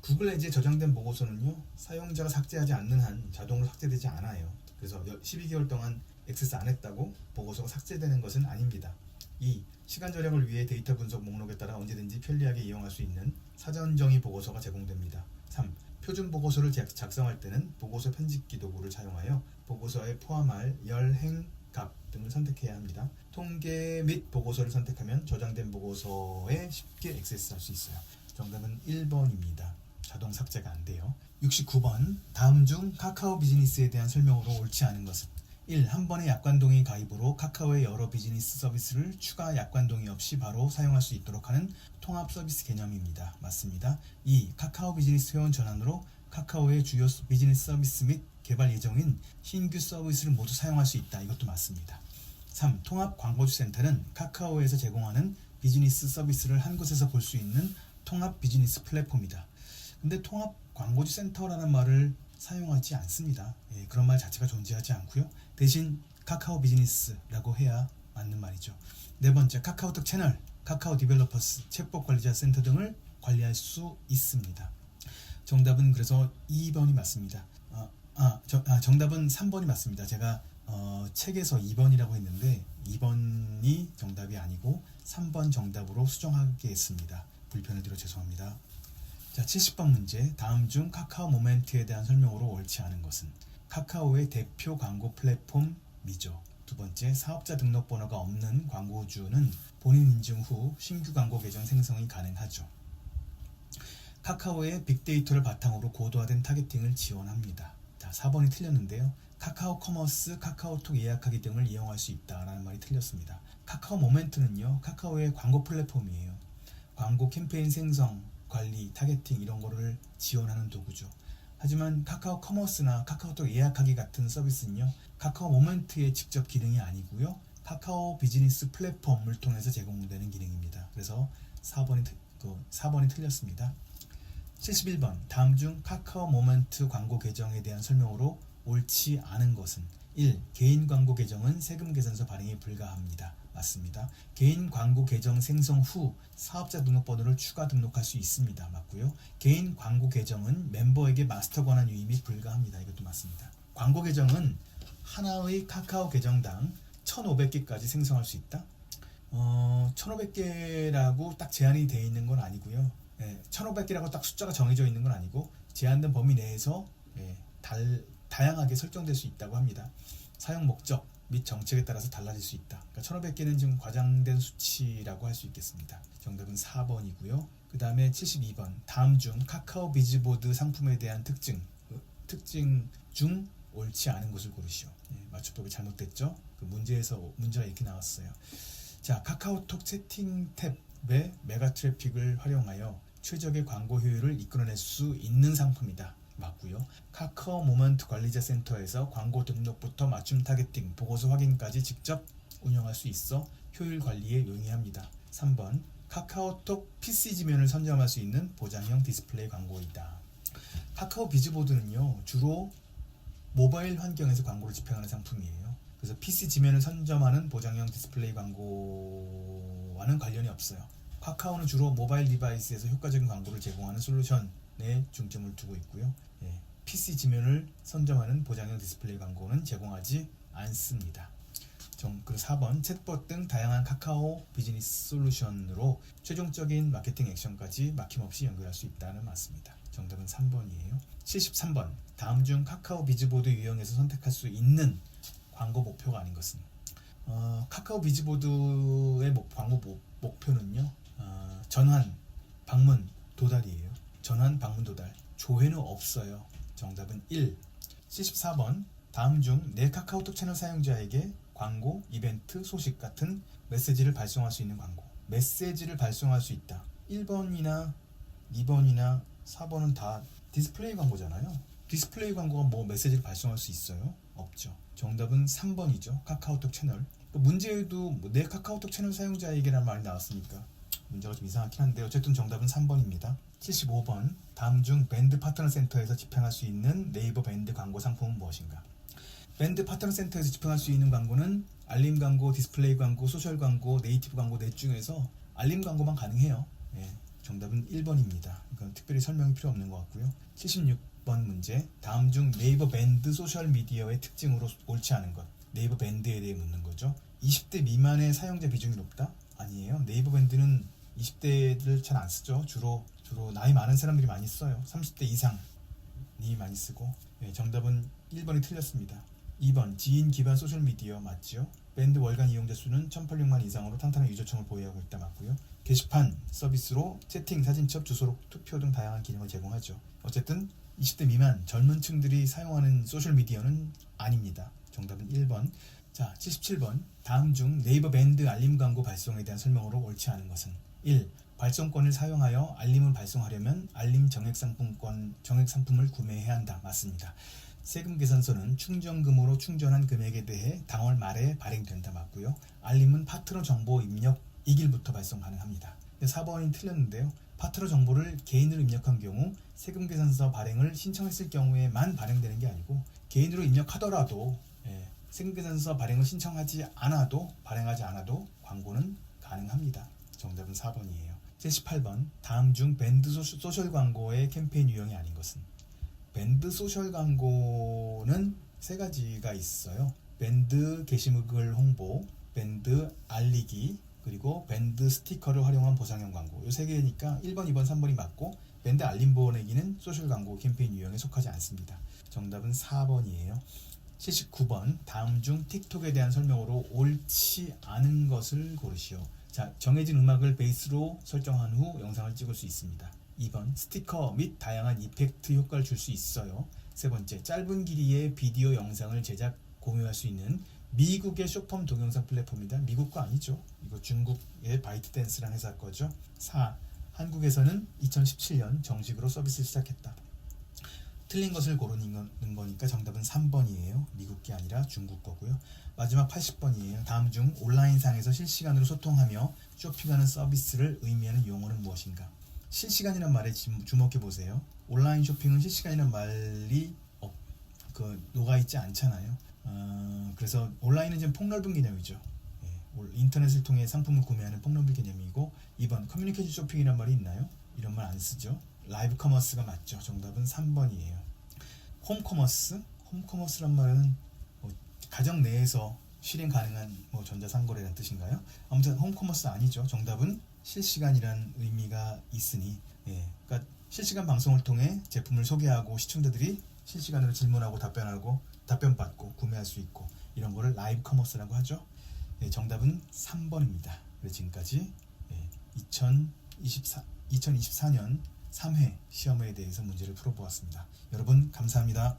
구글 애즈에 저장된 보고서는요, 사용자가 삭제하지 않는 한 자동으로 삭제되지 않아요. 그래서 12개월 동안 액세스 안 했다고 보고서가 삭제되는 것은 아닙니다. 2. 시간 절약을 위해 데이터 분석 목록에 따라 언제든지 편리하게 이용할 수 있는 사전 정의 보고서가 제공됩니다. 3. 표준 보고서를 작성할 때는 보고서 편집기 도구를 사용하여 보고서에 포함할 열, 행, 값 등을 선택해야 합니다. 통계 및 보고서를 선택하면 저장된 보고서에 쉽게 액세스할 수 있어요. 정답은 1번입니다. 자동 삭제가 안 돼요. 69번. 다음 중 카카오 비즈니스에 대한 설명으로 옳지 않은 것은 1. 한 번의 약관동의 가입으로 카카오의 여러 비즈니스 서비스를 추가 약관동의 없이 바로 사용할 수 있도록 하는 통합 서비스 개념입니다. 맞습니다. 2. 카카오 비즈니스 회원 전환으로 카카오의 주요 비즈니스 서비스 및 개발 예정인 신규 서비스를 모두 사용할 수 있다. 이것도 맞습니다. 3. 통합 광고주 센터는 카카오에서 제공하는 비즈니스 서비스를 한 곳에서 볼 수 있는 통합 비즈니스 플랫폼이다. 근데 통합 광고주 센터라는 말을 사용하지 않습니다. 그런 말 자체가 존재하지 않고요. 대신 카카오 비즈니스라고 해야 맞는 말이죠. 네 번째, 카카오톡 채널, 카카오 디벨로퍼스, 챗봇 관리자 센터 등을 관리할 수 있습니다. 정답은 그래서 2번이 맞습니다. 정답은 3번이 맞습니다. 제가 책에서 2번이라고 했는데 2번이 정답이 아니고 3번 정답으로 수정하겠습니다. 불편을 드려 죄송합니다. 자, 70번 문제. 다음 중 카카오 모멘트에 대한 설명으로 옳지 않은 것은 카카오의 대표 광고 플랫폼이죠. 두 번째, 사업자 등록번호가 없는 광고주는 본인 인증 후 신규 광고 계정 생성이 가능하죠. 카카오의 빅데이터를 바탕으로 고도화된 타겟팅을 지원합니다. 자, 4번이 틀렸는데요. 카카오 커머스, 카카오톡 예약하기 등을 이용할 수 있다라는 말이 틀렸습니다. 카카오 모멘트는요, 카카오의 광고 플랫폼이에요. 광고 캠페인 생성, 관리, 타겟팅 이런 거를 지원하는 도구죠. 하지만 카카오 커머스나 카카오톡 예약하기 같은 서비스는요, 카카오 모멘트의 직접 기능이 아니고요, 카카오 비즈니스 플랫폼을 통해서 제공되는 기능입니다. 그래서 4번이 틀렸습니다. 71번. 다음 중 카카오 모멘트 광고 계정에 대한 설명으로 옳지 않은 것은 1. 개인 광고 계정은 세금 계산서 발행이 불가합니다. 맞습니다. 개인 광고 계정 생성 후 사업자 등록번호를 추가 등록할 수 있습니다. 맞고요. 개인 광고 계정은 멤버에게 마스터 권한 유입이 불가합니다. 이것도 맞습니다. 광고 계정은 하나의 카카오 계정당 1,500개까지 생성할 수 있다? 1,500개라고 딱 제한이 되어 있는 건 아니고요. 1,500개라고 딱 숫자가 정해져 있는 건 아니고 제한된 범위 내에서 다양하게 설정될 수 있다고 합니다. 사용 목적 및 정책에 따라서 달라질 수 있다. 그러니까 1,500개는 지금 과장된 수치라고 할 수 있겠습니다. 정답은 4번이고요. 그 다음에 72번. 다음 중 카카오 비즈보드 상품에 대한 특징 중 옳지 않은 것을 고르시오. 맞춤법이 잘못됐죠? 그 문제가 이렇게 나왔어요. 자, 카카오톡 채팅 탭의 메가 트래픽을 활용하여 최적의 광고 효율을 이끌어낼 수 있는 상품이다. 맞고요. 카카오 모멘트 관리자 센터에서 광고 등록부터 맞춤 타겟팅, 보고서 확인까지 직접 운영할 수 있어 효율 관리에 용이합니다. 3번. 카카오톡 PC 지면을 선점할 수 있는 보장형 디스플레이 광고이다. 카카오 비즈보드는요, 주로 모바일 환경에서 광고를 집행하는 상품이에요. 그래서 PC 지면을 선점하는 보장형 디스플레이 광고와는 관련이 없어요. 카카오는 주로 모바일 디바이스에서 효과적인 광고를 제공하는 솔루션에 중점을 두고 있고요. PC 지면을 선점하는 보장형 디스플레이 광고는 제공하지 않습니다. 그리고 4번 챗봇 등 다양한 카카오 비즈니스 솔루션으로 최종적인 마케팅 액션까지 막힘없이 연결할 수 있다는 맞습니다. 정답은 3번이에요. 73번 다음 중 카카오 비즈보드 유형에서 선택할 수 있는 광고 목표가 아닌 것은 카카오 비즈보드의 광고 목표는요 전환, 방문, 도달이에요. 전환, 방문, 도달. 조회는 없어요. 정답은 1. 74번 다음 중 내 카카오톡 채널 사용자에게 광고, 이벤트, 소식 같은 메시지를 발송할 수 있는 광고. 메시지를 발송할 수 있다. 1번이나 2번이나 4번은 다 디스플레이 광고잖아요. 디스플레이 광고가 뭐 메시지를 발송할 수 있어요? 없죠. 정답은 3번이죠. 카카오톡 채널. 문제에도 내 카카오톡 채널 사용자에게라는 말이 나왔으니까 문제가 좀 이상하긴 한데 어쨌든 정답은 3번입니다. 75번 다음 중 밴드 파트너 센터에서 집행할 수 있는 네이버 밴드 광고 상품은 무엇인가? 밴드 파트너 센터에서 집행할 수 있는 광고는 알림 광고, 디스플레이 광고, 소셜 광고, 네이티브 광고 넷 중에서 알림 광고만 가능해요. 정답은 1번입니다. 이건 특별히 설명이 필요 없는 것 같고요. 76번 문제 다음 중 네이버 밴드 소셜 미디어의 특징으로 옳지 않은 것. 네이버 밴드에 대해 묻는 거죠. 20대 미만의 사용자 비중이 높다? 아니에요. 네이버 밴드는 20대들 잘 안 쓰죠. 주로 나이 많은 사람들이 많이 써요. 30대 이상이 많이 쓰고. 정답은 1번이 틀렸습니다. 2번 지인 기반 소셜미디어 맞죠? 밴드 월간 이용자 수는 1,086만 이상으로 탄탄한 유저층을 보유하고 있다 맞고요. 게시판 서비스로 채팅, 사진첩, 주소록, 투표 등 다양한 기능을 제공하죠. 어쨌든 20대 미만 젊은 층들이 사용하는 소셜미디어는 아닙니다. 정답은 1번. 자, 77번 다음 중 네이버 밴드 알림 광고 발송에 대한 설명으로 옳지 않은 것은 1. 발송권을 사용하여 알림을 발송하려면 알림 정액 상품을 구매해야 한다. 맞습니다. 세금 계산서는 충전금으로 충전한 금액에 대해 당월 말에 발행된다. 맞고요. 알림은 파트너 정보 입력 2일부터 발송 가능합니다. 4번이 틀렸는데요. 파트너 정보를 개인으로 입력한 경우 세금 계산서 발행을 신청했을 경우에만 발행되는 게 아니고 개인으로 입력하더라도 세금 계산서 발행을 신청하지 않아도 발행하지 않아도 광고는 가능합니다. 정답은 4번이에요. 78번 다음 중 밴드 소셜 광고의 캠페인 유형이 아닌 것은 밴드 소셜 광고는 세 가지가 있어요. 밴드 게시물 홍보, 밴드 알리기, 그리고 밴드 스티커를 활용한 보상형 광고. 이 세 개니까 1번, 2번, 3번이 맞고 밴드 알림 보내기는 소셜 광고 캠페인 유형에 속하지 않습니다. 정답은 4번이에요. 79번 다음 중 틱톡에 대한 설명으로 옳지 않은 것을 고르시오. 자, 정해진 음악을 베이스로 설정한 후 영상을 찍을 수 있습니다. 2번 스티커 및 다양한 이펙트 효과를 줄 수 있어요. 세 번째 짧은 길이의 비디오 영상을 제작 공유할 수 있는 미국의 숏폼 동영상 플랫폼이다. 미국 거 아니죠. 이거 중국의 바이트댄스라는 회사 거죠. 4. 한국에서는 2017년 정식으로 서비스를 시작했다. 틀린 것을 고르는 거니까 정답은 3번이에요. 미국 게 아니라 중국 거고요. 마지막 80번이에요. 다음 중 온라인상에서 실시간으로 소통하며 쇼핑하는 서비스를 의미하는 용어는 무엇인가? 실시간이란 말에 주목해 보세요. 온라인 쇼핑은 실시간이란 말이 녹아있지 않잖아요. 그래서 온라인은 좀 폭넓은 개념이죠. 인터넷을 통해 상품을 구매하는 폭넓은 개념이고 2번 커뮤니케이션 쇼핑이란 말이 있나요? 이런 말 안 쓰죠. 라이브 커머스가 맞죠. 정답은 3번이에요. 홈커머스란 말은 가정 내에서 실행 가능한 전자상거래라는 뜻인가요? 아무튼 홈커머스 아니죠. 정답은 실시간이라는 의미가 있으니 그러니까 실시간 방송을 통해 제품을 소개하고 시청자들이 실시간으로 질문하고 답변받고 구매할 수 있고 이런 거를 라이브 커머스라고 하죠. 정답은 3번입니다. 지금까지 2024년 3회 시험에 대해서 문제를 풀어보았습니다. 여러분 감사합니다.